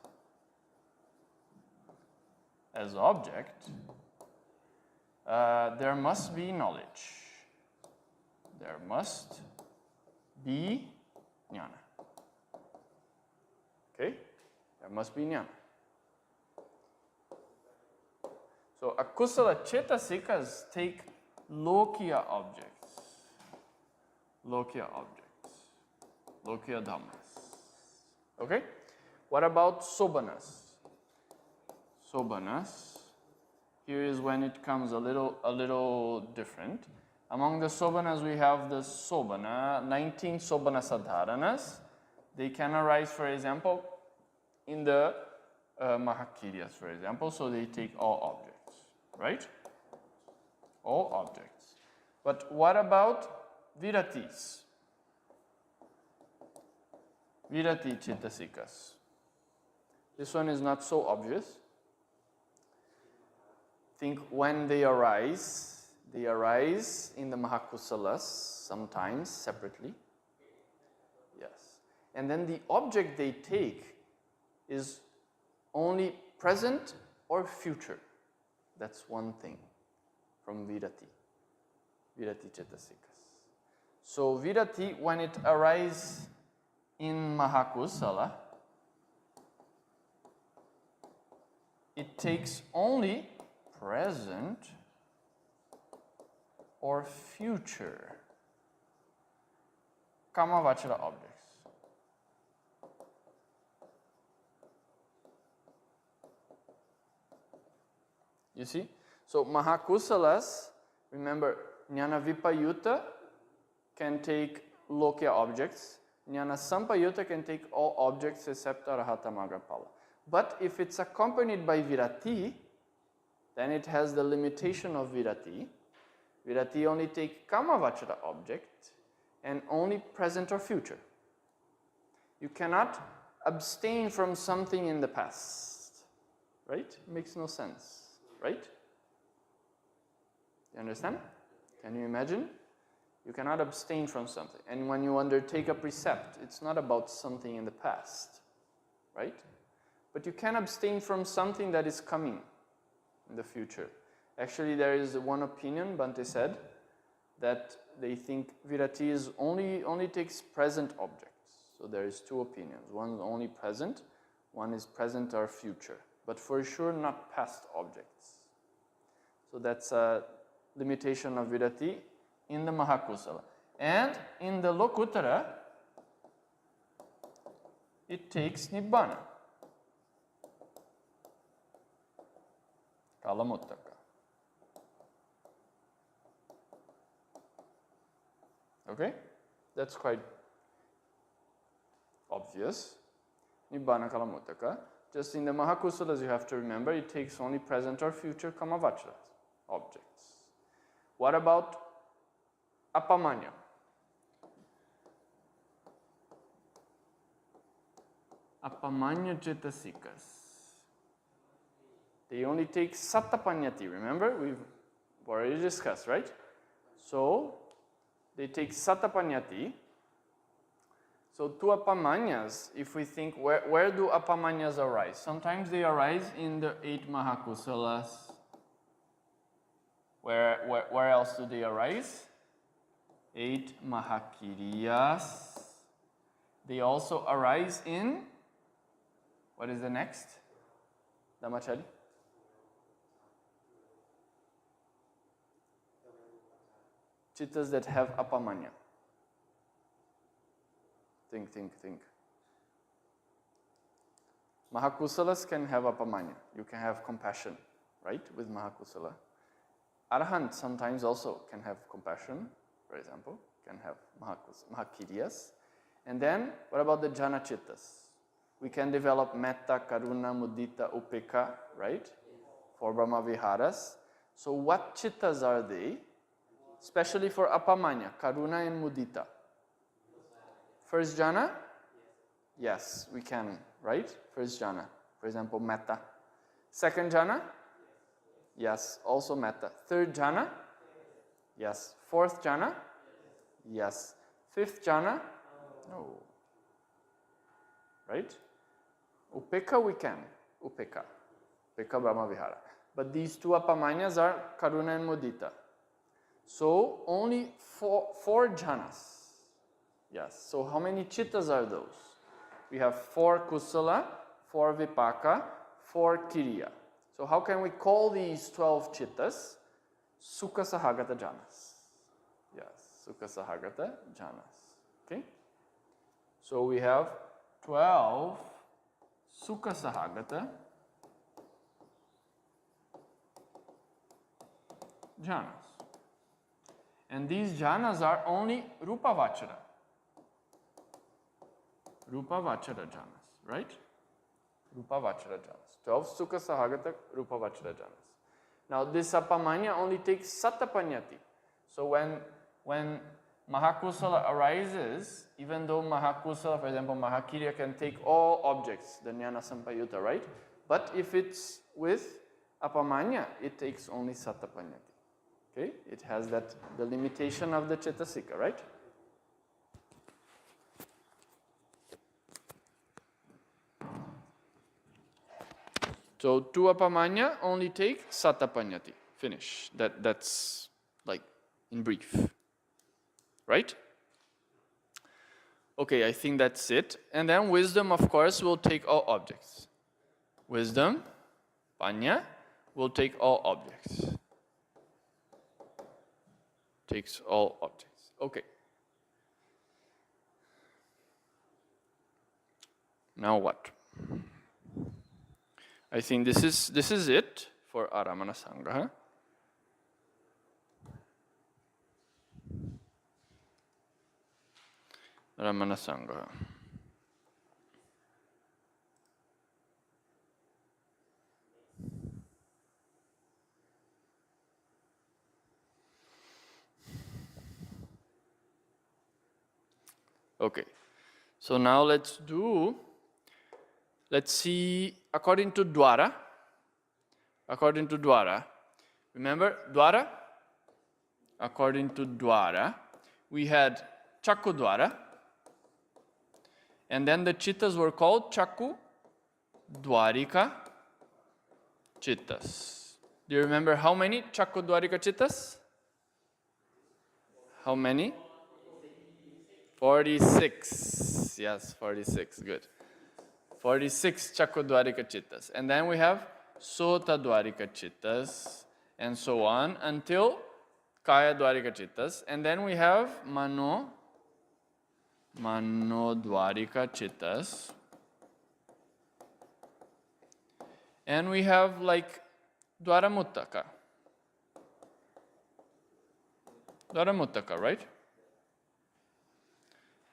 as object, there must be knowledge. There must be jnana. Okay? There must be jnana. So akusala Chittasikas take Lokya objects. Lokya objects. Lokya dhammas. Okay? What about Sobanas? Sobanas. Here is when it comes a little different. Among the Sobanas we have the Sobana, 19 Sobana Sadharanas. They can arise, for example, in the Mahakiryas, for example, so they take all objects, right? All objects. But what about Viratis? Virati Chittasikas. This one is not so obvious. Think when they arise in the Mahakusalas, sometimes separately. Yes. And then the object they take is only present or future. That's one thing from Virati Chittasikas. So Virati, when it arises in Mahakusala, it takes only present or future Kamavachara objects. You see? So Mahakusalas, remember, Jnana Vipayutta can take Lokya objects. Jnana Sampayutta can take all objects except Arahata Magarpala. But if it's accompanied by Virati, then it has the limitation of virati. Virati only take kamavachara object and only present or future. You cannot abstain from something in the past, right? It makes no sense, right? You understand? Can you imagine? You cannot abstain from something. And when you undertake a precept, it's not about something in the past, right? But you can abstain from something that is coming in the future. Actually, there is one opinion, Bhante said, that they think virati is only takes present objects. So there is two opinions. One is only present, one is present or future. But for sure not past objects. So that's a limitation of virati in the Mahakusala. And in the Lokuttara, it takes Nibbana. Kalamuttaka. Okay? That's quite obvious. Nibbana Kalamuttaka. Just in the Mahakusalas, you have to remember it takes only present or future kamavachara objects. What about apamanya? Apamanya cetasikas. They only take satapanyati. Remember, we've already discussed, right? So, they take satapanyati. So, two apamanyas, if we think, where do apamanyas arise? Sometimes they arise in the 8 Mahakusalas. Where else do they arise? 8 Mahakiriyas. They also arise in, what is the next? Damachari? Chittas that have apamanya. Think. Mahakusalas can have apamanya. You can have compassion, right, with Mahakusala. Arahant sometimes also can have compassion, for example, can have Mahakiriyas. And then, what about the Jana Chittas? We can develop Metta, Karuna, Mudita, Upeka, right? For Brahma Viharas. So what Chittas are they? Especially for Apamanya, Karuna and Mudita. First Jana? Yes, we can, right? First Jana. For example, Metta. Second Jana? Yes, also Metta. Third Jana? Yes. Fourth Jana? Yes. Fifth Jana? No. Right? Upeka we can. Upeka. Upeka Brahma Vihara. But these two apamanyas are Karuna and Mudita. So only four jhanas. Yes. So how many chittas are those? We have 4 kusala, 4 vipaka, 4 kiriya. So how can we call these 12 chittas? Sukha Sahagata jhanas. Yes, Sukha Sahagata jhanas. Okay? So we have 12 Sukha Sahagata jhanas. And these jhanas are only Rupa Vachara. Rupa Vachara jhanas, right? Rupa Vachara jhanas. 12 Sukha Sahagata Rupa Vachara jhanas. Now this apamanya only takes satapanyati. So when Mahakusala arises, even though Mahakusala, for example, Mahakirya can take all objects, the Jnana Sampayuta, right? But if it's with apamanya, it takes only satapanyati. Okay? It has the limitation of the Chetasika, right? So, 2 apamanya only take satapanyati. Finish. That's like in brief. Right? Okay, I think that's it. And then wisdom, of course, will take all objects. Wisdom, panya, will take all objects. Takes all objects. Okay. Now what? I think this is it for Aramana Sangraha. Aramana Sangraha. Okay. So now let's see according to Dwara. Remember Dwara? According to Dwara, we had Chaku Dwara, and then the Chittas were called Chaku Dwarika Chittas. Do you remember how many Chaku Dwarika Chittas? How many? 46. Yes, 46. Good. 46 Chaku Dwarika Chittas. And then we have Sota Dwarika Chittas, and so on until Kaya Dwarika Chittas. And then we have Mano Dwarika Chittas. And we have like Dwaramuttaka. Dwaramuttaka, right?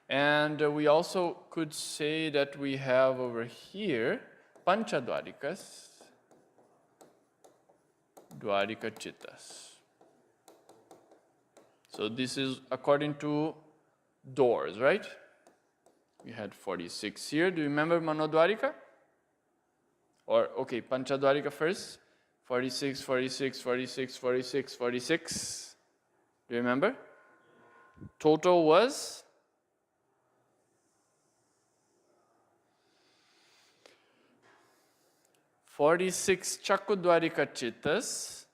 And we also could say that we have over here Panchadwarikas, Dwarika Chittas. So this is according to doors, right? We had 46 here. Do you remember Manodwarika? Or, okay, Panchadwarika first. 46, 46, 46, 46, 46. Do you remember? Total was 46 Chakudwarika Chittas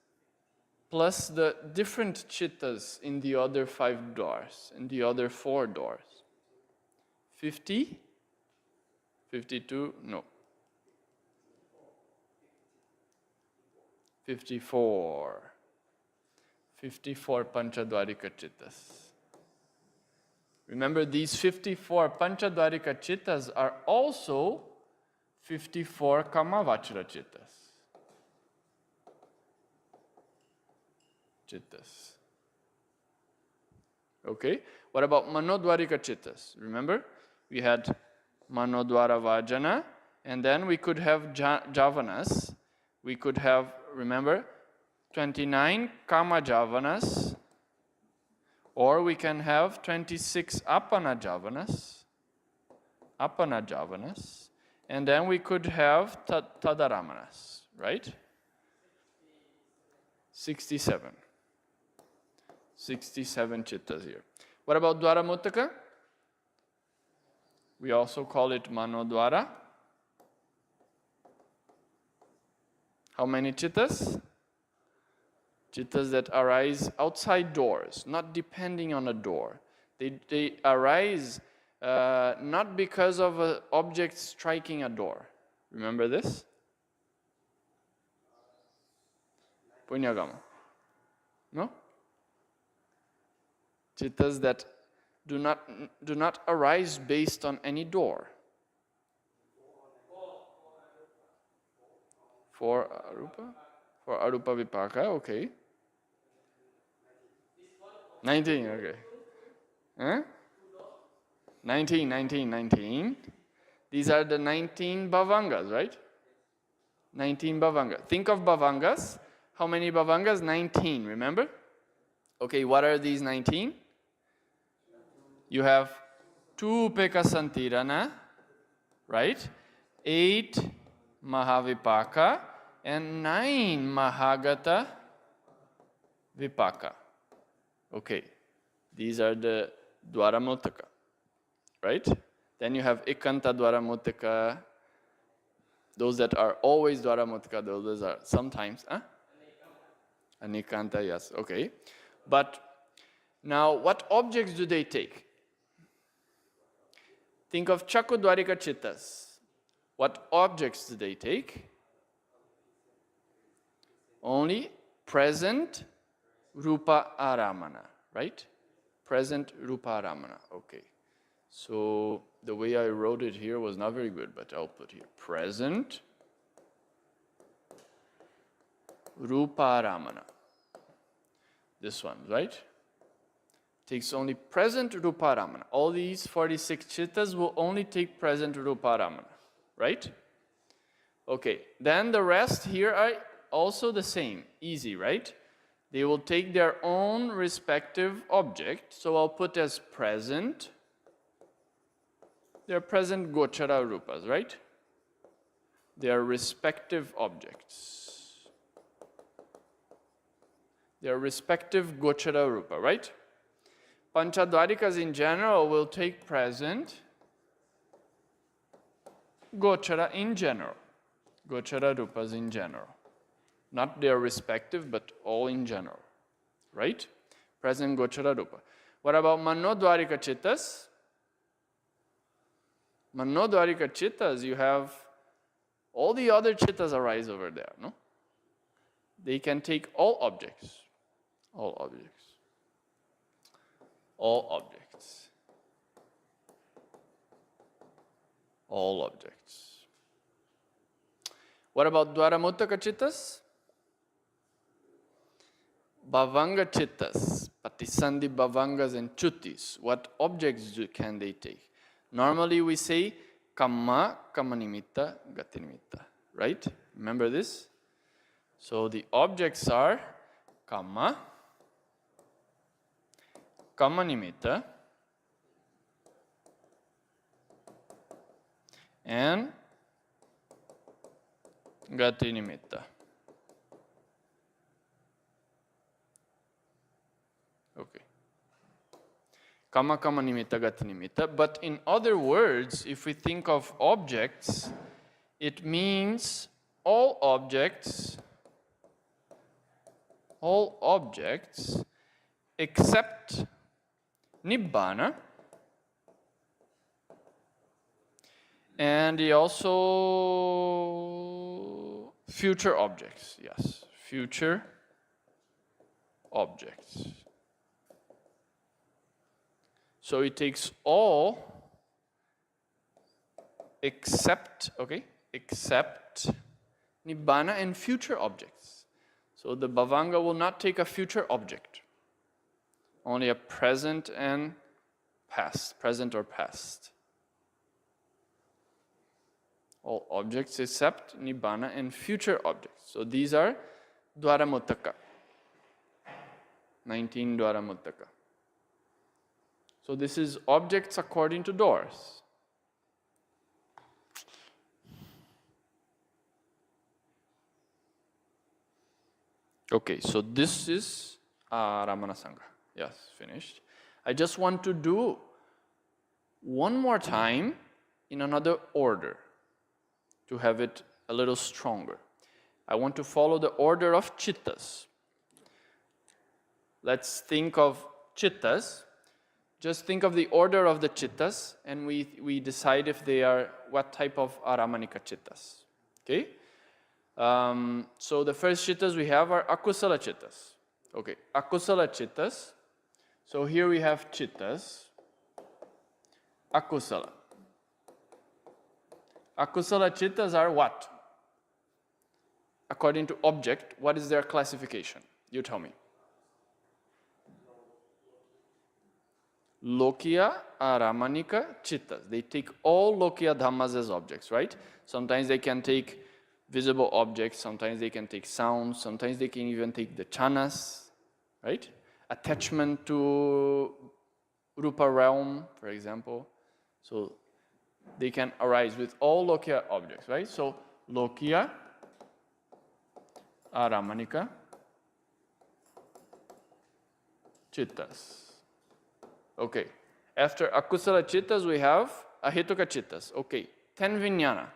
plus the different Chittas in the other 5 doors, in the other 4 doors. 50? 52? No. 54. 54 Panchadwarika Chittas. Remember, these 54 Panchadwarika Chittas are also 54 Kamavachara Chittas. Okay? What about Manodwarika Chittas? Remember, we had Manodwara Vajana, and then we could have Javanas. We could have, remember, 29 Kama Javanas, or we can have 26 Apana Javanas, and then we could have Tadaramanas, right? 67. 67 Chittas here. What about Dwaramuttaka? We also call it Manodwara. How many Chittas? Chittas that arise outside doors, not depending on a door. They arise not because of an object striking a door. Remember this? Punyagama. No? Chittas that do not arise based on any door. For Arupa? For Arupa Vipaka, okay. 19, okay. Huh? 19. These are the 19 Bhavangas, right? 19 Bhavangas. Think of Bhavangas. How many Bhavangas? 19, remember? Okay, what are these 19? You have 2 Upeka Santirana, right? 8 Mahavipaka and 9 Mahagata Vipaka. Okay, these are the Dwaramuttaka, right? Then you have Ikanta Dwaramuttaka, those that are always Dwaramuttaka, those are sometimes, Anikanta, yes, okay. But now, what objects do they take? Think of Chakudwarika Chittas. What objects do they take? Only present Rupa Aramana, right? Present Rupa Aramana, okay. So the way I wrote it here was not very good, but I'll put here present Rupa Aramana. This one, right? Takes only present Rupa Aramana. All these 46 Chittas will only take present Rupa Aramana, right? Okay, then the rest here are also the same, easy, right? They will take their own respective object. So I'll put as present They are present gochara rupas, right? They are respective objects. They are respective gochara rupa, right? Panchadvarikas in general will take present gochara in general. Gochara rupas in general. Not their respective, but all in general. Right? Present gochara rupa. What about manodvarika chittas? Manodvarika chittas, you have all the other chittas arise over there, no? They can take all objects. All objects. All objects. All objects. What about Dwaramutaka chittas? Bhavanga chittas, Patisandhi bhavangas and chutis. What objects can they take? Normally we say kamma, kamanimitta, gatinimitta. Right? Remember this? So the objects are kamma, kamanimitta, and gatinimitta. Okay. Kama kama nimitta gati nimitta. But in other words, if we think of objects, it means all objects except nibbana, and also future objects. Yes, future objects. So it takes all except nibbana and future objects. So the bhavanga will not take a future object, only a present and past, present or past. All objects except nibbana and future objects. So these are Dwaramutaka. 19 Dwaramutaka. So this is objects according to doors. Okay, so this is Ramana Sangha. Yes, finished. I just want to do one more time in another order to have it a little stronger. I want to follow the order of chittas. Let's think of chittas. Just think of the order of the chittas, and we decide if they are what type of aramanika chittas. Okay? So the first chittas we have are akusala chittas. Okay, akusala chittas. So here we have chittas. Akusala. Akusala chittas are what? According to object, what is their classification? You tell me. Lokya aramanika chittas. They take all lokya dhammas as objects, right? Sometimes they can take visible objects, sometimes they can take sounds, sometimes they can even take the chanas, right? Attachment to rupa realm, for example. So they can arise with all lokya objects, right? So lokya aramanika chittas. Okay. After akusala chittas, we have ahituka chittas. Okay. 10 vijnana.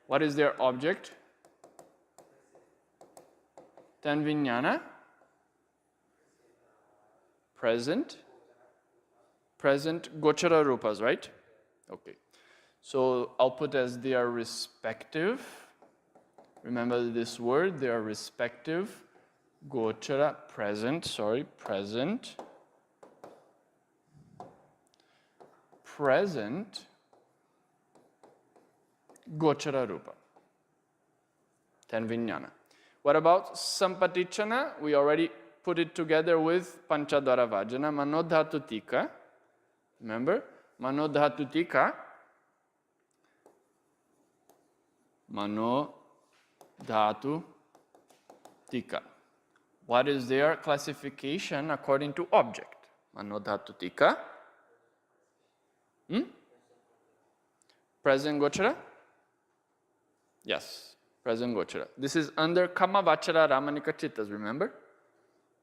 What is their object? 10 vijnana. Present gochara rupas, right? Okay. So I'll put as their respective. Remember this word, they are respective gochara, present gochara rupa. 10 vijnana. What about sampatichana? We already put it together with panchadvara vajana, manodhatutika. Remember? Manodhatutika. Manodhatutika. What is their classification according to object? Manodhatutika. Present Gochara? Yes, present Gochara. This is under Kama Vachara Ramanika Chittas, remember?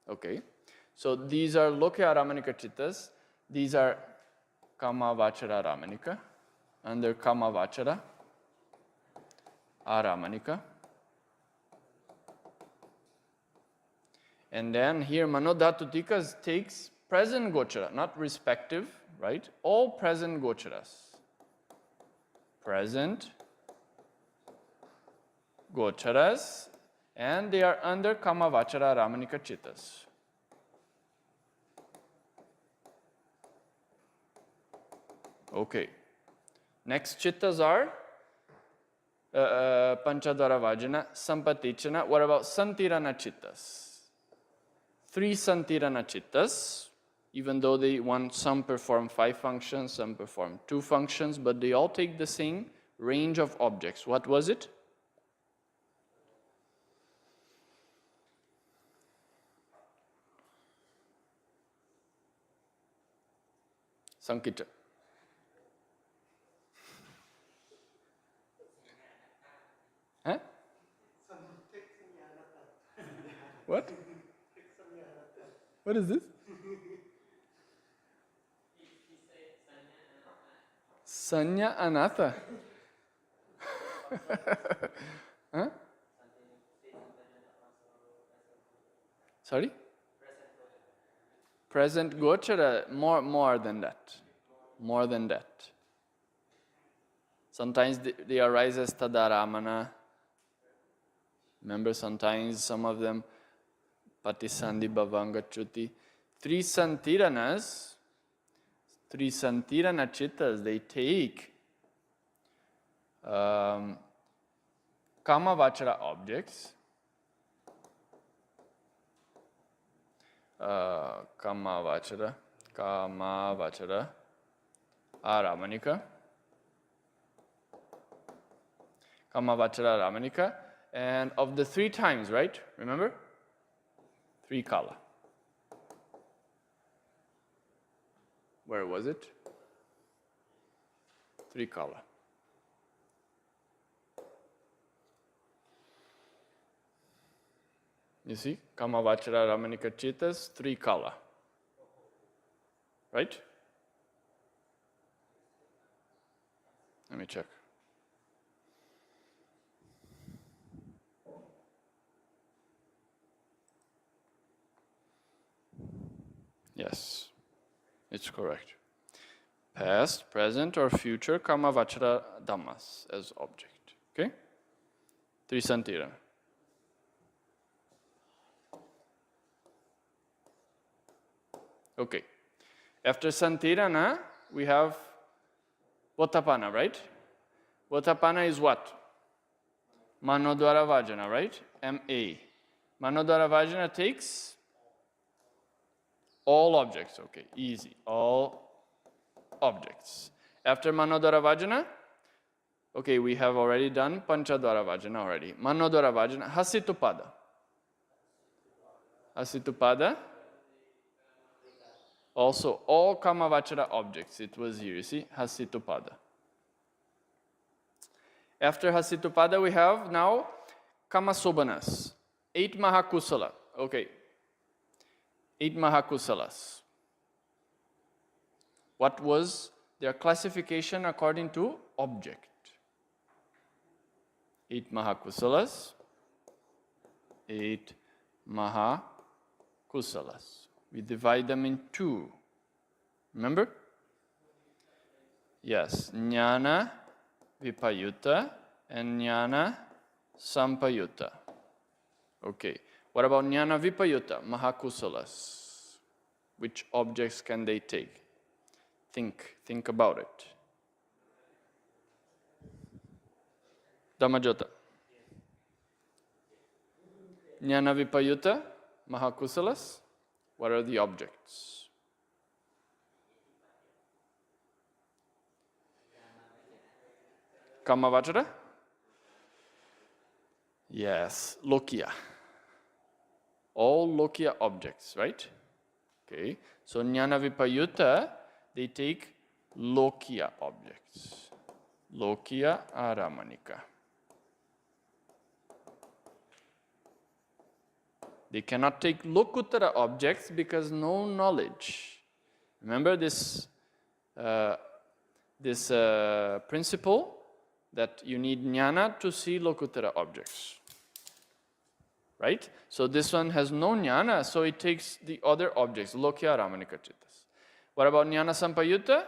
Okay. So these are Lokya Ramanika Chittas. These are Kama Vachara Ramanika. Under Kama Vachara Aramanika. And then here Manodhatutika takes present Gochara, not respective, right? All present Gocharas. Present Gocharas, and they are under Kama Vachara Ramanika Chittas. Okay. Next Chittas are Panchadvara Vajana, Sampatichana. What about Santirana Chittas? 3 Santirana Chittas, even though some perform 5 functions, some perform 2 functions, but they all take the same range of objects. What was it? Sankita. Huh? What? What is this? Sanya Anatha. Huh? Sorry? Present Gochara, more than that. More than that. Sometimes they arise as Tadaramana. Remember, sometimes some of them Patisandhi Bhavanga Chuti. 3 Santiranas, 3 Santirana Chittas, they take Kama Vachara objects, Kama Vachara, Aramanika, Kama Vachara Ramanika, and of the 3 times, right? Remember? 3 Kala. Where was it? 3 Kala. You see? Kama Vachara Ramanika Chittas, 3 Kala. Right? Let me check. Yes, it's correct. Past, present, or future Kama Vachara Dhammas as object. Okay? 3 Santirana. Okay. After Santirana, we have Votapana, right? Votapana is what? Manodvara Vajana, right? M.A. Manodvara Vajana takes all objects. Okay, easy. All objects. After Manodvara Vajana, okay, we have already done Panchadvara Vajana already. Manodvara Vajana, Hasitupada. Hasitupada. Also, all Kama Vachara objects. It was here, you see? Hasitupada. After Hasitupada, we have now Kamasobanas. 8 Mahakusala. Okay. 8 Mahakusalas. What was their classification according to object? 8 Mahakusalas. 8 Mahakusalas. We divide them in 2. Remember? Yes. Jnana Vipayuta and Jnana Sampayuta. Okay. What about Jnana Vipayuta? Mahakusalas. Which objects can they take? Think about it. Dhammajota. Jnana Vipayuta, Mahakusalas. What are the objects? Kama Vachara? Yes, Lokya. All Lokya objects, right? Okay. So Jnana Vipayuta, they take Lokya objects. Lokya Aramanika. They cannot take Lokutara objects because no knowledge. Remember this principle that you need jnana to see Lokutara objects. Right? So this one has no jnana, so it takes the other objects, Lokya Ramanika Chittas. What about jnana sampayutta?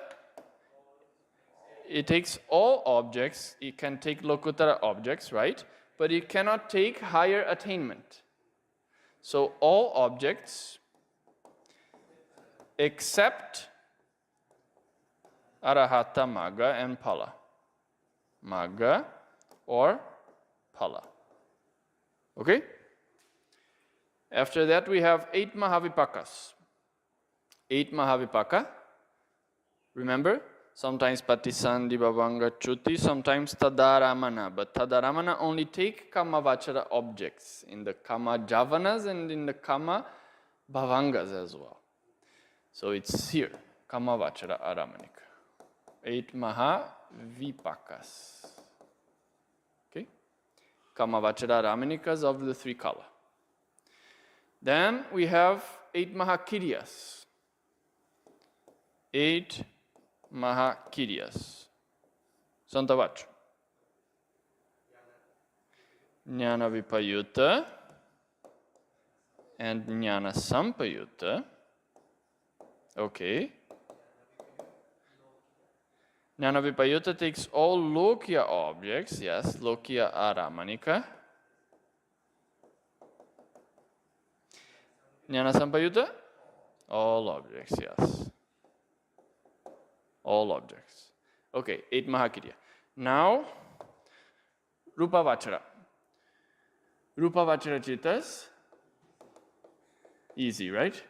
It takes all objects, it can take Lokutara objects, right? But it cannot take higher attainment. So all objects except Arahata, Magga, and Phala. Magga or Phala. Okay? After that, we have 8 Mahavipakas. 8 Mahavipaka. Remember? Sometimes Patisandhi, Bhavanga, Chuti, sometimes Tadaramana. But Tadaramana only take Kamavachara objects in the Kama Javanas and in the Kama Bhavangas as well. So it's here, Kamavachara Aramanika. 8 Mahavipakas. Okay? Kamavachara Aramanikas of the 3 kala. Then we have 8 Mahakiryas. 8 Mahakiryas. Santavacha. Jnana Vipayutta and Jnana Sampayutta. Okay. Jnana Vipayutta takes all Lokya objects. Yes, Lokya Aramanika. Jnana Sampayutta? All objects, yes. All objects. Okay, 8 Mahakirya. Now, Rupa Vachara. Rupa Vachara Chittas. Easy, right?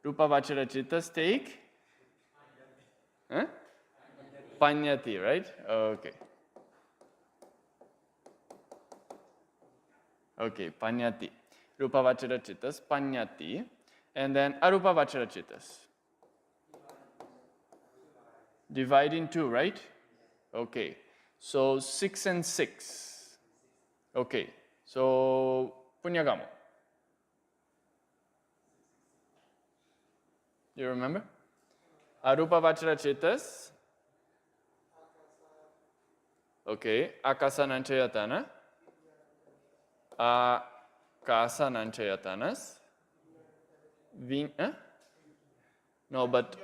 Rupa Vachara Chittas take? Huh? Panyati, right? Okay. Okay, Panyati. Rupa Vachara Chittas, Panyati. And then Arupa Vachara Chittas. Divide in 2, right? Okay. So 6 and 6. Okay. So Punyagamo. You remember? Arupa Vachara Chittas. Okay. Akasa Nanchayatana. Akasa Nanchayatanas. No, but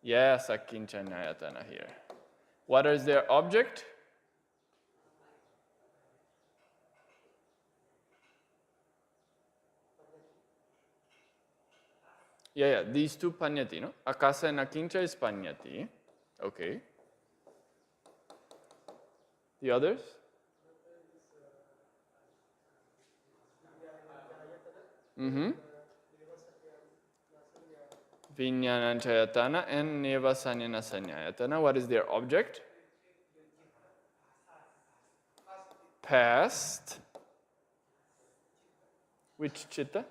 yes, Akinchanyayatana here. What is their object? Yeah, these two Panyati, no? Akasa and Akincha is Panyati. Okay. The others? Vinyananchayatana and Nevasanyana Sanyayatana. What is their object? Past. Which chitta?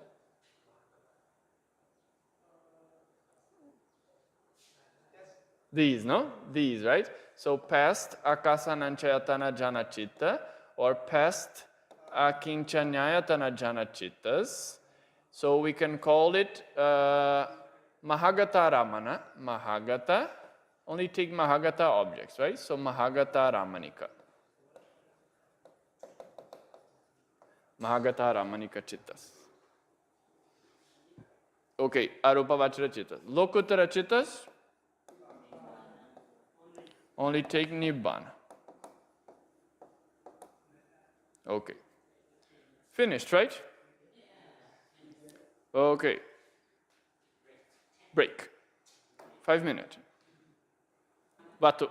These, no? These, right? So past Akasananchayatana Jana Chitta or past Akinchanyayatana Jana Chittas. So we can call it Mahagata Ramana. Mahagata. Only take Mahagata objects, right? So Mahagata Ramanika. Mahagata Ramanika Chittas. Okay, Arupa Vachara Chittas. Lokutara Chittas. Only take Nibbana. Okay. Finished, right? Okay. Break. 5 minutes. Vatu.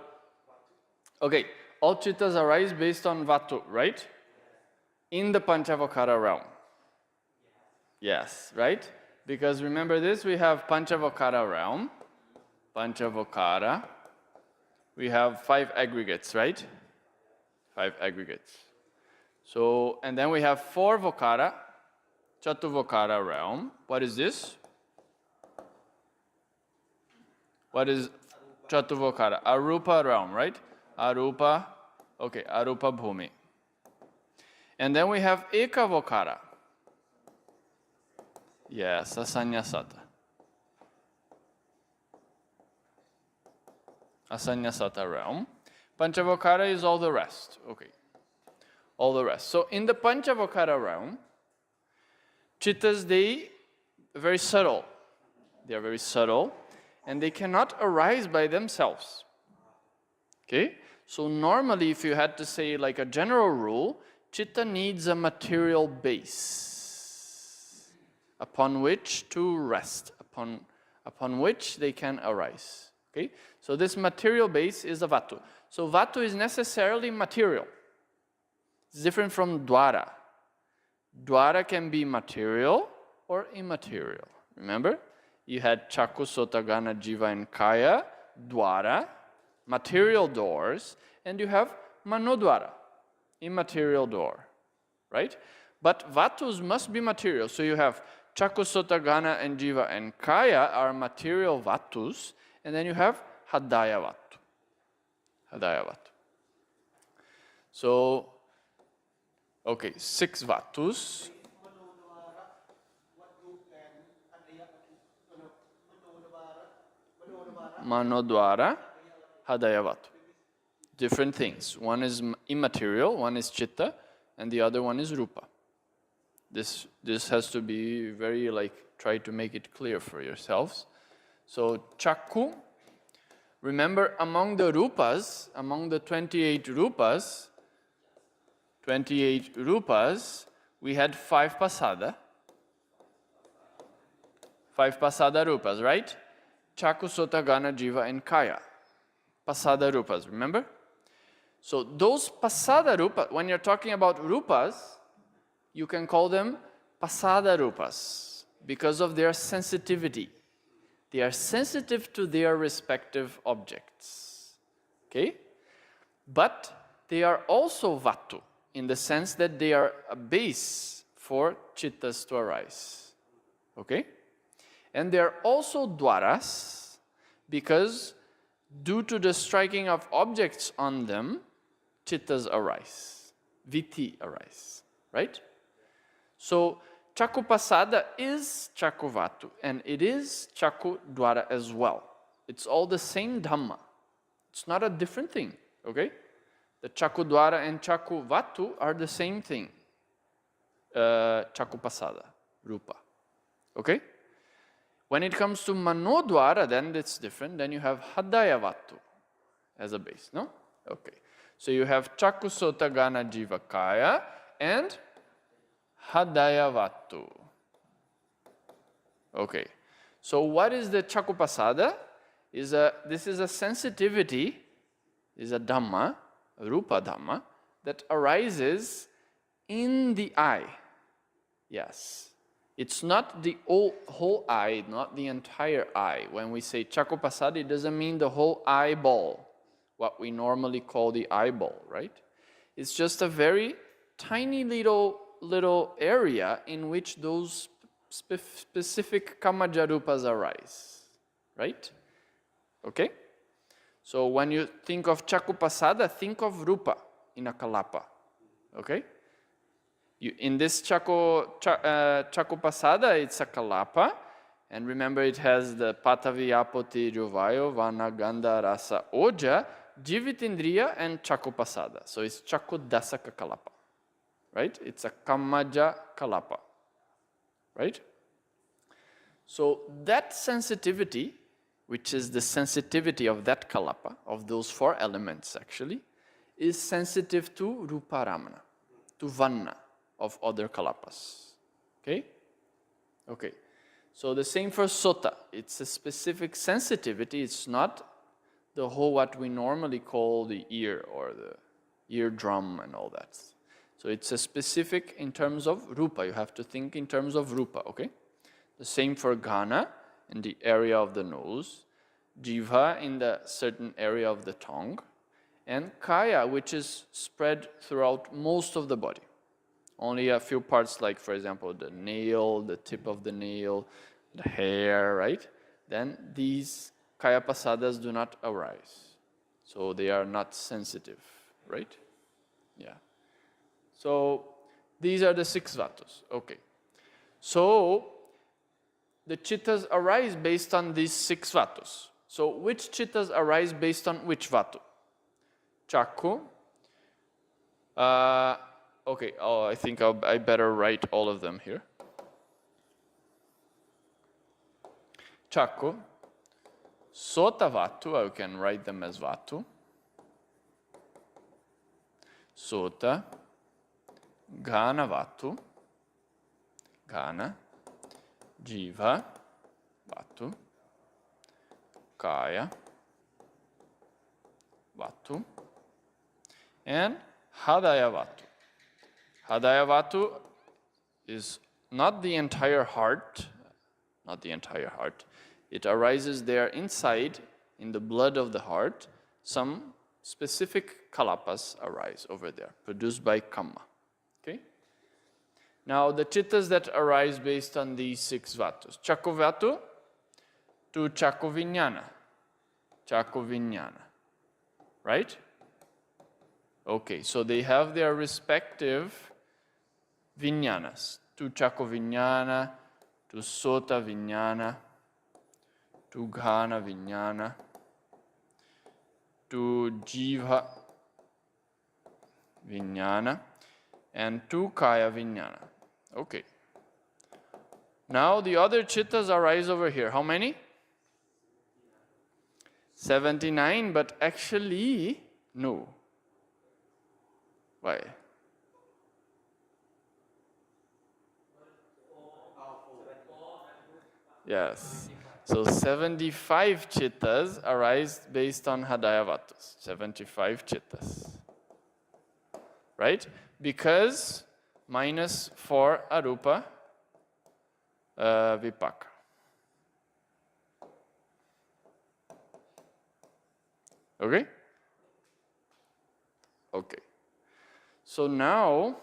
Okay. All chittas arise based on Vatu, right? In the Panchavakara realm. Yes, right? Because remember this, we have Panchavakara realm. Panchavakara. We have 5 aggregates, right? 5 aggregates. So, and then we have 4 Vokara, Chatuvokara realm. What is this? What is Chatuvokara? Arupa realm, right? Arupa, okay, Arupa Bhumi. And then we have Ekavokara. Yes, Asanyasata. Asanyasata realm. Panchavokara is all the rest. Okay. All the rest. So in the Panchavokara realm, Chittas, they are very subtle. They are very subtle. And they cannot arise by themselves. Okay? So normally, if you had to say like a general rule, Chitta needs a material base upon which to rest, upon which they can arise. Okay? So this material base is a Vatu. So Vatu is necessarily material. It's different from Dwara. Dwara can be material or immaterial. Remember? You had Chaku, Sota, Gana, Jiva, and Kaya, Dwara, material doors, and you have Manodwara, immaterial door, right? But Vatus must be material. So you have Chaku, Sota, Gana, and Jiva, and Kaya are material Vatus, and then you have Hadaya Vatu. Hadaya Vatu. So, okay, 6 Vatus. Manodwara, Hadayavatu. Different things. One is immaterial, one is Chitta, and the other one is Rupa. This has to be very try to make it clear for yourselves. So Chakku, remember among the Rupas, among the 28 Rupas, we had 5 Pasada. 5 Pasada Rupas, right? Chaku, Sota, Gana, Jiva, and Kaya. Pasada Rupas, remember? So those Pasada Rupas, when you're talking about Rupas, you can call them Pasada Rupas because of their sensitivity. They are sensitive to their respective objects. Okay? But they are also Vatu in the sense that they are a base for Chittas to arise. Okay? And they are also Dwaras because due to the striking of objects on them, Chittas arise. Viti arise. Right? So, Chaku Pasada is Chaku Vatu and it is Chaku Dwara as well. It's all the same Dhamma. It's not a different thing. Okay? The Chaku Dwara and Chaku Vatu are the same thing. Chaku Pasada, Rupa. Okay? When it comes to Manodwara, then it's different. Then you have Hadaya Vatu as a base, no? Okay. So you have Chaku, Sota, Gana, Jiva, Kaya and Hadaya Vatu. Okay. So what is the Chaku Pasada? This is a sensitivity, is a Dhamma, Rupa Dhamma, that arises in the eye. Yes. It's not the whole eye, not the entire eye. When we say Chaku Pasada, it doesn't mean the whole eyeball, what we normally call the eyeball, right? It's just a very tiny little area in which those specific Kamajarupas arise, right? Okay? So when you think of Chaku Pasada, think of Rupa in a Kalapa, okay? In this Chaku Pasada, it's a Kalapa, and remember it has the Patavi, Apoti, Juvayo, Vana, Gandha, Rasa, Oja, Jivitindriya, and Chaku Pasada. So it's Chaku Dasaka Kalapa, right? It's a Kamaja Kalapa, right? So that sensitivity, which is the sensitivity of that Kalapa, of those 4 elements actually, is sensitive to Rupa Ramana, to Vanna of other Kalapas. Okay? Okay. So the same for Sota. It's a specific sensitivity. It's not the whole what we normally call the ear or the eardrum and all that. So it's a specific in terms of Rupa. You have to think in terms of Rupa. Okay? The same for Gana in the area of the nose, Jiva in the certain area of the tongue, and Kaya, which is spread throughout most of the body. Only a few parts like, for example, the nail, the tip of the nail, the hair, right? Then these Kaya Pasadas do not arise. So they are not sensitive, right? Yeah. So these are the 6 vatus. Okay. So the chittas arise based on these 6 vatus. So which chittas arise based on which vatu? Chakku. Okay, I think I better write all of them here. Chakku. Sota vatu, I can write them as vatu. Sota. Ghana vatu. Ghana. Jiva vatu. Kaya vatu. And Hadaya vatu. Hadaya vatu is not the entire heart, not the entire heart. It arises there inside, in the blood of the heart. Some specific kalapas arise over there, produced by kamma. Okay? Now, the chittas that arise based on these 6 vatus. Chakku vatu to chakku vijnana. Chakku vijnana. Right? Okay, so they have their respective vijnanas. To chakku vijnana, to sota vijnana, to ghana vijnana, to jiva vijnana, and to kaya vijnana. Okay. Now the other chittas arise over here. How many? 79, but actually, no. Why? Yes. So 75 chittas arise based on Hadaya vatus. 75 chittas. Right? Because minus for arupa vipaka. Okay? Okay. So now,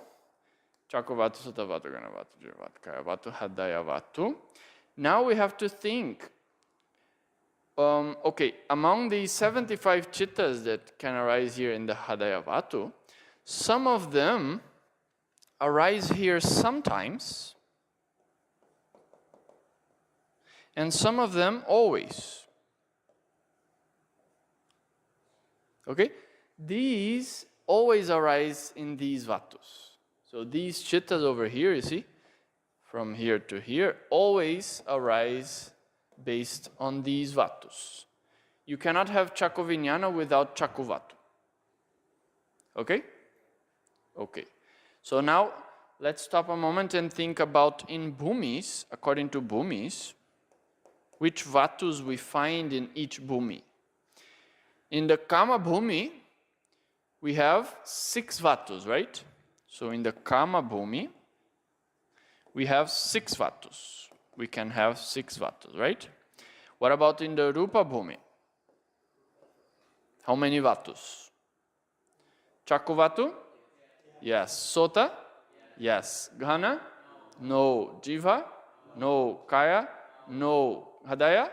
Chakravatu, Sotavatu, Ganavatu, Jiravatu, Kayavatu, Hadayavatu. Now we have to think, okay, among the 75 chittas that can arise here in the Hadayavatu, some of them arise here sometimes, and some of them always. Okay? These always arise in these vatus. So these chittas over here, you see, from here to here, always arise based on these vatus. You cannot have chakku vijnana without chakku vatu. Okay? Okay. So now, let's stop a moment and think about in bhumis, according to bhumis, which vatus we find in each bhumi. In the kama bhumi, we have 6 vatus, right? So in the kama bhumi, we have 6 vatus. We can have 6 vatus, right? What about in the rupa bhumi? How many vatus? Chakku vatu? Yes. Sota? Yes. Ghana? No. Jiva? No. Kaya? No. Hadaya?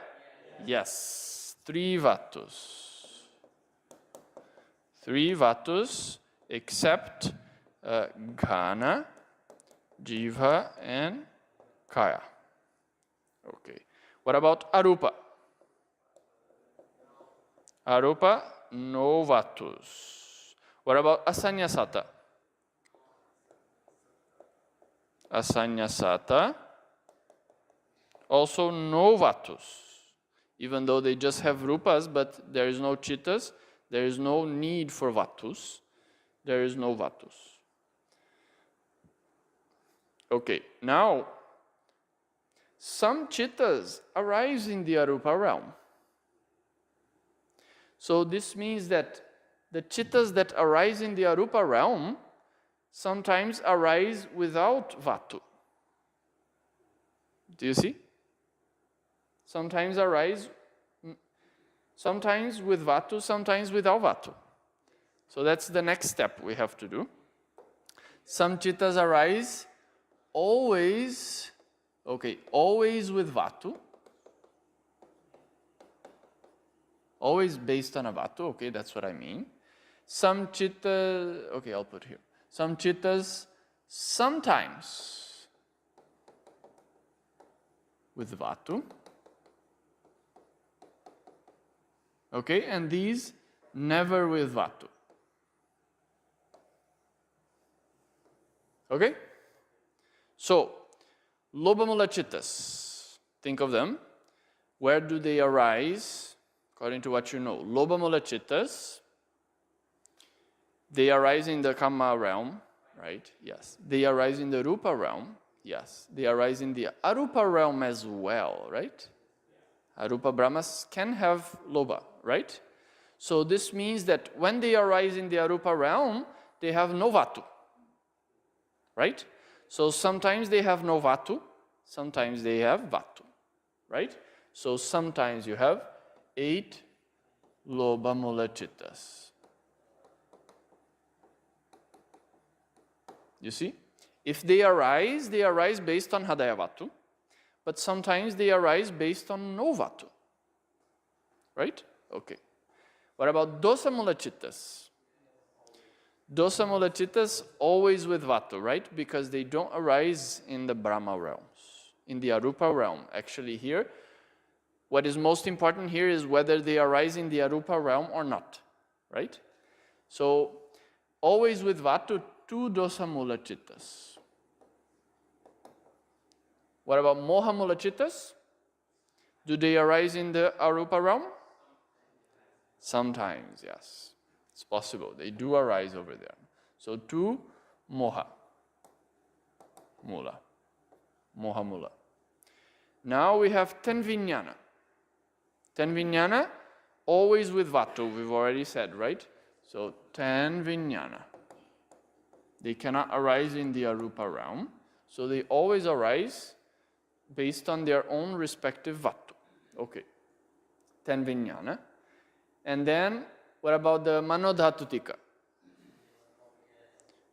Yes. 3 vatus. 3 vatus except Ghana, Jiva, and Kaya. Okay. What about Arupa? Arupa, no vatus. What about Asanyasata? Asanyasata, also no vatus. Even though they just have rupas, but there is no chittas, there is no need for vatus. There is no vatus. Okay, now, some chittas arise in the arupa realm. So this means that the chittas that arise in the arupa realm sometimes arise without vatu. Do you see? Sometimes arise, sometimes with vatu, sometimes without vatu. So that's the next step we have to do. Some chittas arise always, okay, always with vatu. Always based on a Vatu, okay, that's what I mean. Some Chittas, okay, I'll put here. Some Chittas sometimes with Vatu. Okay, and these never with Vatu. Okay? So, Lobamula Chittas, think of them. Where do they arise? According to what you know. Lobamula Chittas, they arise in the Kama realm, right? Yes. They arise in the Rupa realm. Yes. They arise in the Arupa realm as well, right? Arupa Brahmas can have Loba, right? So this means that when they arise in the Arupa realm, they have no Vatu, right? So sometimes they have no Vatu, sometimes they have Vatu, right? So sometimes you have 8 Lobamula Chittas. You see? If they arise based on Hadaya Vatu, but sometimes they arise based on no Vatu. Right? Okay. What about Dosamula Chittas? Dosamula Chittas always with Vatu, right? Because they don't arise in the Brahma realms, in the Arupa realm. Actually here, what is most important here is whether they arise in the Arupa realm or not, right? So, always with Vatu, 2 Dosamula Chittas. What about Mohamula Chittas? Do they arise in the Arupa realm? Sometimes, yes. It's possible. They do arise over there. So 2 Moha. Mula. Mohamula. Now we have 10 Vijnana. 10 Vijnana, always with Vatu, we've already said, right? So 10 Vijnana. They cannot arise in the Arupa realm. So they always arise based on their own respective Vatu. Okay. 10 Vijnana. And then, what about the Manodhatutika?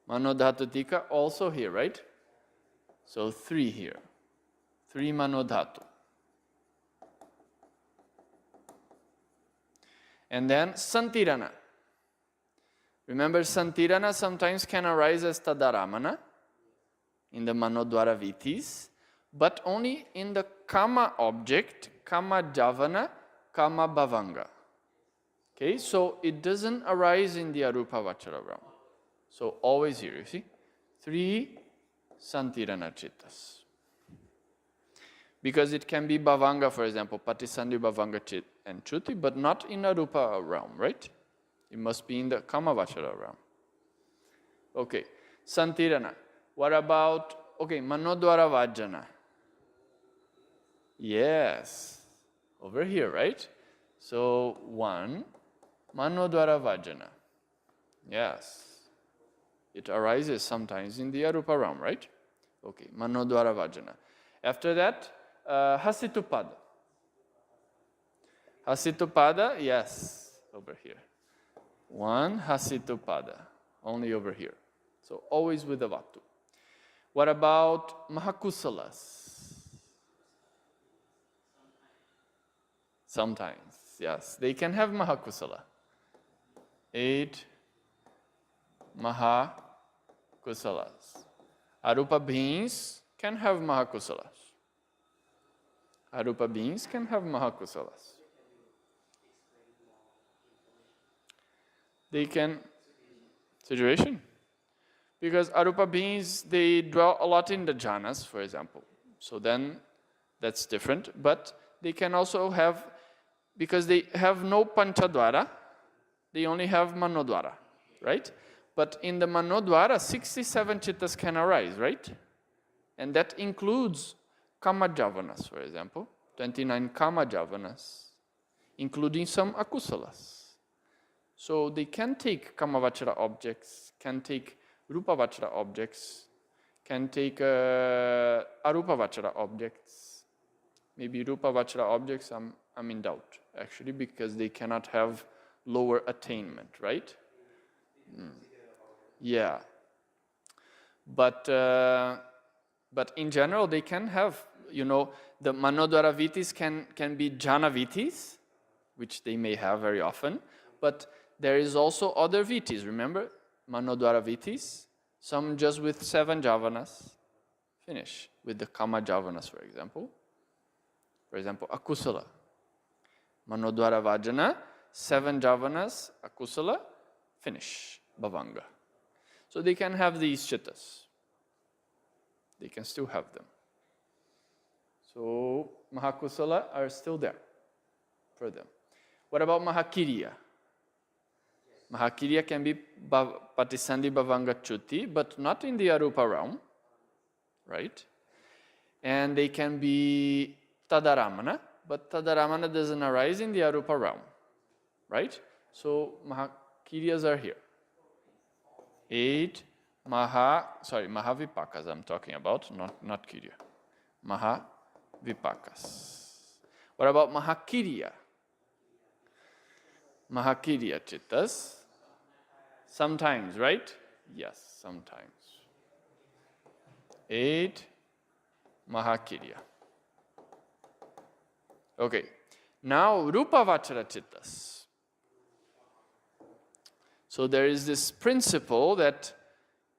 Manodhatutika also here, right? So 3 here. 3 Manodhatu. And then Santirana. Remember, Santirana sometimes can arise as Tadaramana in the Manodwara Vitis, but only in the Kama object, Kama Javana, Kama Bhavanga. Okay, so it doesn't arise in the Arupa Vachara realm. So always here, you see, 3 Santirana Chittas. Because it can be Bhavanga, for example, Patisandhi Bhavanga Chit and Chuti, but not in Arupa realm, right? It must be in the Kama Vachara realm. Okay, Santirana. What about, okay, Manodwara Vajjana? Yes, over here, right? So 1, Manodwara Vajjana. Yes. It arises sometimes in the Arupa realm, right? Okay, Manodwara Vajjana. After that, Hasitupada. Hasitupada, yes, over here. 1 Hasitupada, only over here. So always with the Vatu. What about Mahakusalas? Sometimes, yes. They can have Mahakusala. 8 Mahakusalas. Arupa beings can have Mahakusalas. Arupa beings can have Mahakusalas. They can, situation. Because Arupa beings, they dwell a lot in the jhanas, for example. So then, that's different. But they can also have, because they have no Panchadwara, they only have Manodwara, right? But in the Manodwara, 67 Chittas can arise, right? And that includes Kama Javanas, for example. 29 Kama Javanas, including some Akusalas. So they can take Kamavachara objects, can take Rupavachara objects, can take Arupavachara objects. Maybe Rupavachara objects, I'm in doubt, actually, because they cannot have lower attainment, right? Yeah. But in general, they can have, the Manodwara Vitis can be Jhana Vitis, which they may have very often, but there is also other vittis. Remember, Manodwara vittis, some just with 7 javanas, finish with the kama javanas, for example. For example, akusala. Manodwara vajana, 7 javanas, akusala, finish, bhavanga. So they can have these chittas. They can still have them. So Mahakusala are still there for them. What about Mahakiriya? Mahakiriya can be Patisandhi Bhavanga Chuti, but not in the Arupa realm, right? And they can be Tadaramana, but Tadaramana doesn't arise in the Arupa realm, right? So Mahakiriyas are here. 8 Mahavipakas I'm talking about, not Kirya. Mahavipakas. What about Mahakiriya? Mahakiriya chittas. Sometimes, right? Yes, sometimes. 8 Mahakiriya. Okay. Now Rupavachara chittas. So there is this principle that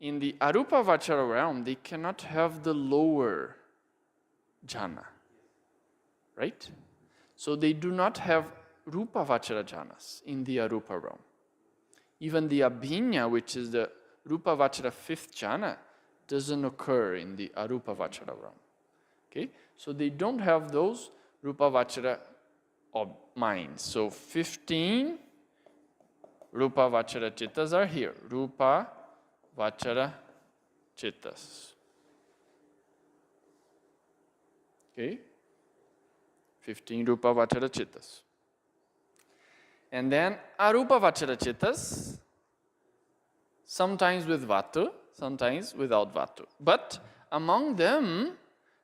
in the Arupa Vachara realm, they cannot have the lower jhana, right? So they do not have Rupa Vachara jhanas in the Arupa realm. Even the Abhinya, which is the Rupa Vachara 5th jhana, doesn't occur in the Arupa Vachara realm. Okay? So they don't have those Rupa Vachara minds. So 15 Rupa Vachara Chittas are here. Rupa Vachara Chittas. Okay? 15 Rupa Vachara Chittas. And then Arupa Vachara Chittas, sometimes with Vatu, sometimes without Vatu. But among them,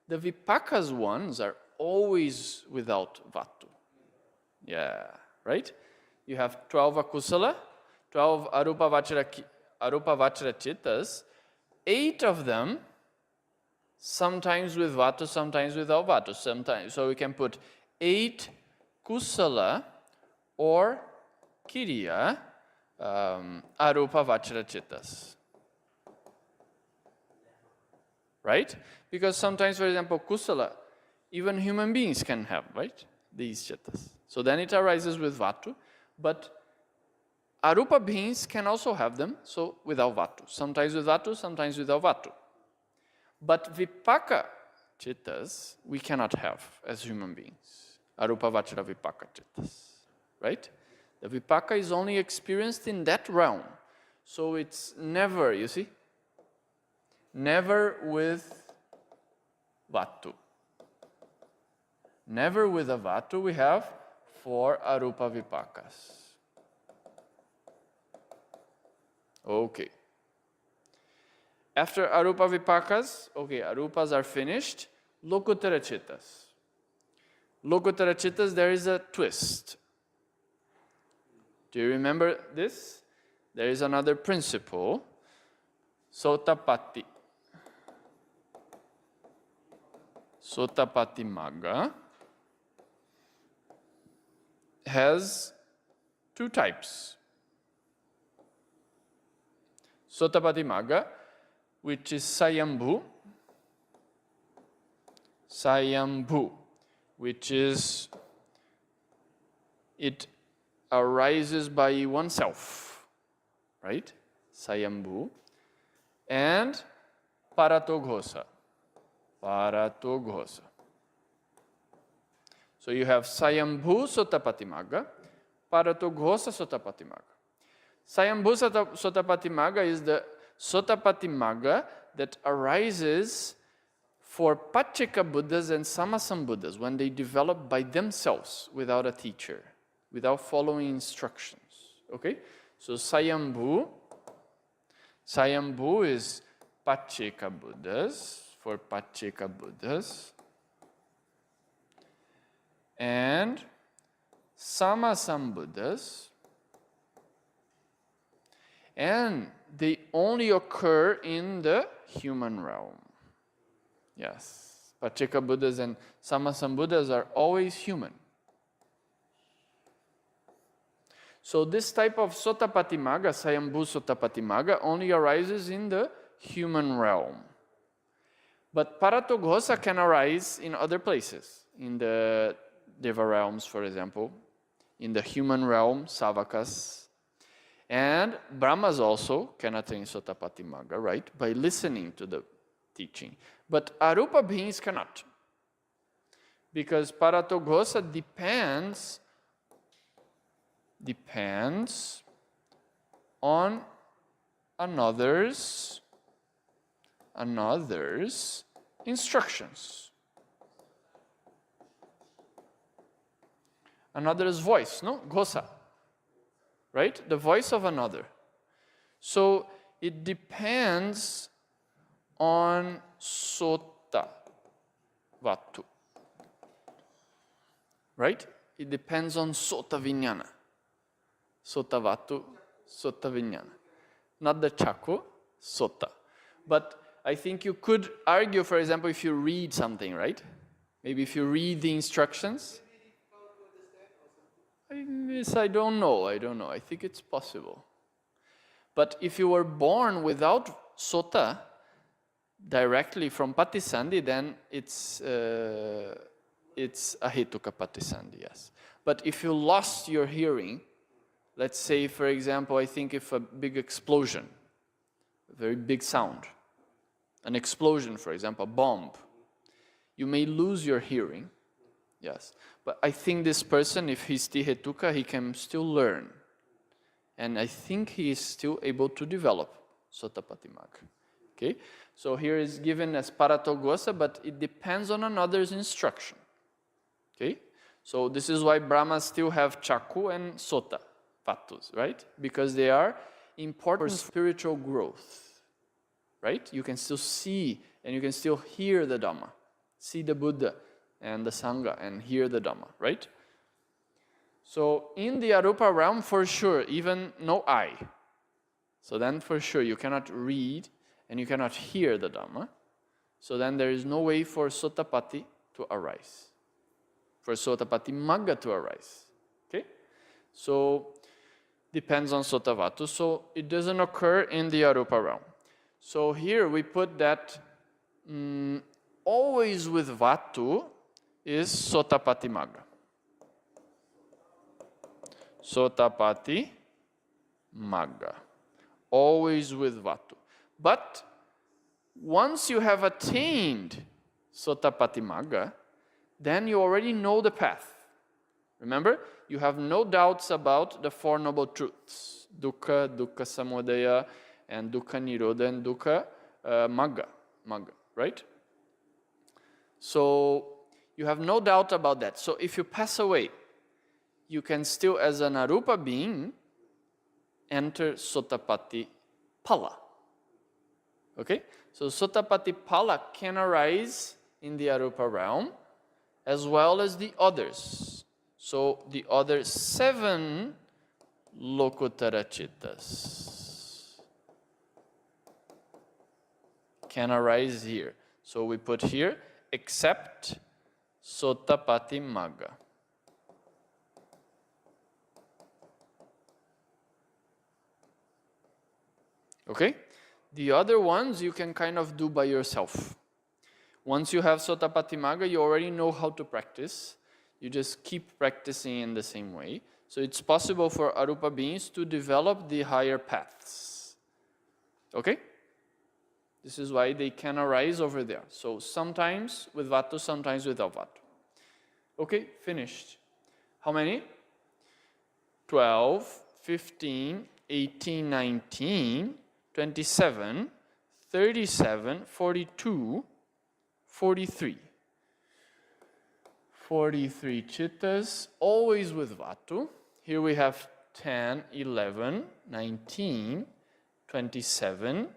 the Vipakas ones are always without Vatu. Yeah, right? You have 12 akusala, 12 arupa vachara chittas, 8 of them, sometimes with vatu, sometimes without vatu. So we can put 8 kusala or kiriya arupa vachara chittas. Right? Because sometimes, for example, kusala, even human beings can have, right? These chittas. So then it arises with vatu. But arupa beings can also have them, so without vatu. Sometimes with vatu, sometimes without vatu. But vipaka chittas we cannot have as human beings. Arupa vachara vipaka chittas. Right? The vipaka is only experienced in that realm. So it's never, you see? Never with vatu. Never with a vatu we have 4 arupa vipakas. Okay. After arupa vipakas, okay, arupas are finished. Lokutara chittas. Lokutara chittas, there is a twist. Do you remember this? There is another principle. Sotapatti. Sotapatti Magga has 2 types. Sotapatti Magga, which is Sayambhu. Sayambhu, which is, it arises by oneself, right? Sayambhu. And Paratoghosa. Paratoghosa. So you have Sayambhu Sotapatti Magga, Paratoghosa Sotapatti Magga. Sayambhu Sotapatti Magga is the Sotapatti Magga that arises for Pacceka Buddhas and Samasam Buddhas when they develop by themselves without a teacher, without following instructions. Okay? So Sayambhu is Pacceka Buddhas, for Pacceka Buddhas. And Samasam Buddhas. And they only occur in the human realm. Yes. Pacceka Buddhas and Samasam Buddhas are always human. So this type of Sotapatimaga, Sayambhu Sotapatimaga, only arises in the human realm. But Paratoghosa can arise in other places, in the Deva realms, for example, in the human realm, Savakas. And Brahmas also can attain Sotapatimaga, right, by listening to the teaching. But Arupa beings cannot. Because Paratoghosa depends on another's instructions. Another's voice, no? Ghosa. Right? The voice of another. So it depends on Sota Vatu. Right? It depends on Sota Vijnana. Sota Vatu, Sota Vijnana. Not the Chaku, Sota. But I think you could argue, for example, if you read something, right? Maybe if you read the instructions. I don't know. I think it's possible. But if you were born without Sota, directly from Patisandhi, then it's Ahetuka Patisandhi, yes. But if you lost your hearing, let's say, for example, I think if a big explosion, a very big sound, an explosion, for example, a bomb, you may lose your hearing, yes. But I think this person, if he's Tihetuka, he can still learn. And I think he is still able to develop Sotapatimaga. Okay? So here is given as Paratoghosa, but it depends on another's instruction. Okay? So this is why Brahmas still have Chaku and Sota Vatus, right? Because they are important for spiritual growth. Right? You can still see and you can still hear the Dhamma. See the Buddha and the Sangha and hear the Dhamma, right? So in the Arupa realm, for sure, even no eye. So then for sure you cannot read and you cannot hear the Dhamma. So then there is no way for Sotapati to arise. For Sotapatimaga to arise. Okay? So depends on Sotavatu. So it doesn't occur in the Arupa realm. So here we put that always with Vatu is Sotapatimaga. Sotapatimaga. Always with Vatu. But once you have attained Sotapatimaga, then you already know the path. Remember, you have no doubts about the Four Noble Truths. Dukkha, Dukkha Samudaya, and Dukkha Nirodha, and Dukkha Magga, right? So you have no doubt about that. So if you pass away, you can still, as an Arupa being, enter Sotapati Pala. Okay? So Sotapati Pala can arise in the Arupa realm, as well as the others. So the other 7 Lokutara Chittas can arise here. So we put here, except Sotapatimaga. Okay? The other ones you can kind of do by yourself. Once you have Sotapatimaga, you already know how to practice. You just keep practicing in the same way. So it's possible for Arupa beings to develop the higher paths. Okay? This is why they can arise over there. So sometimes with Vatu, sometimes without Vatu. Okay, finished. How many? 12, 15, 18, 19, 27, 37, 42, 43. 43 chittas, always with Vatu. Here we have 10, 11, 19, 27,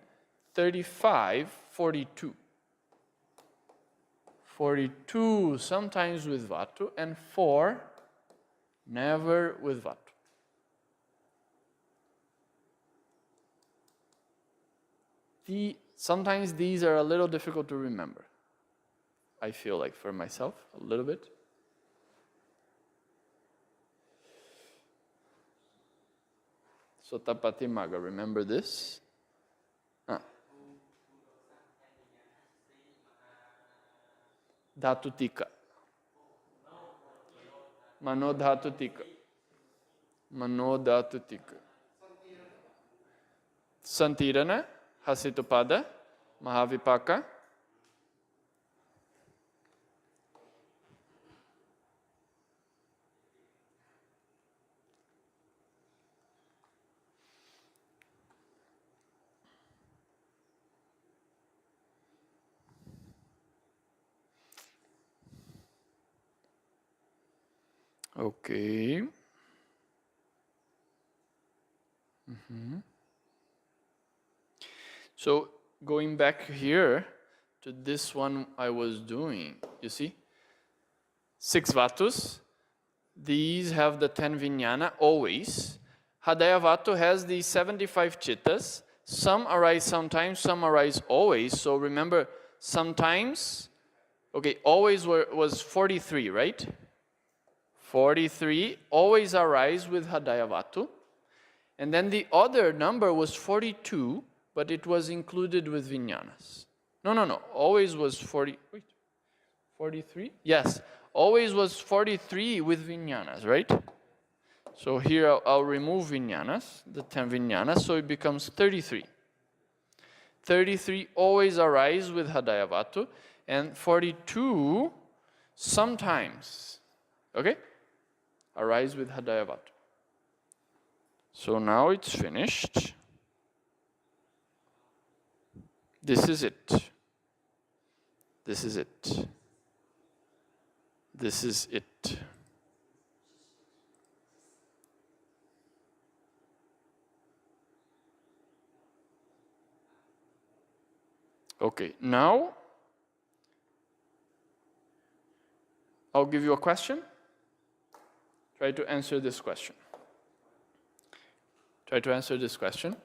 35, 42. 42 sometimes with Vatu, and 4 never with Vatu. Sometimes these are a little difficult to remember. I feel like for myself, a little bit. Sotapati Magga. Remember this? Dhatutika. Manodhatutika. Manodhatutika. Santirana, Hasitupada, Mahavipaka. Okay. So going back here to this one I was doing, you see? 6 vatus. These have the 10 vijnana always. Hadayavatu has the 75 chittas. Some arise sometimes, some arise always. So remember, sometimes, okay, always was 43, right? 43 always arise with Hadayavatu. And then the other number was 42, but it was included with vijnanas. No. Always was 40. Wait. 43? Yes. Always was 43 with vijnanas, right? So here I'll remove vijnanas, the 10 vijnanas, so it becomes 33. 33 always arise with Hadayavatu, and 42 sometimes, okay, arise with Hadayavatu. So now it's finished. This is it. This is it. This is it. Okay, now I'll give you a question. Try to answer this question. Try to answer this question.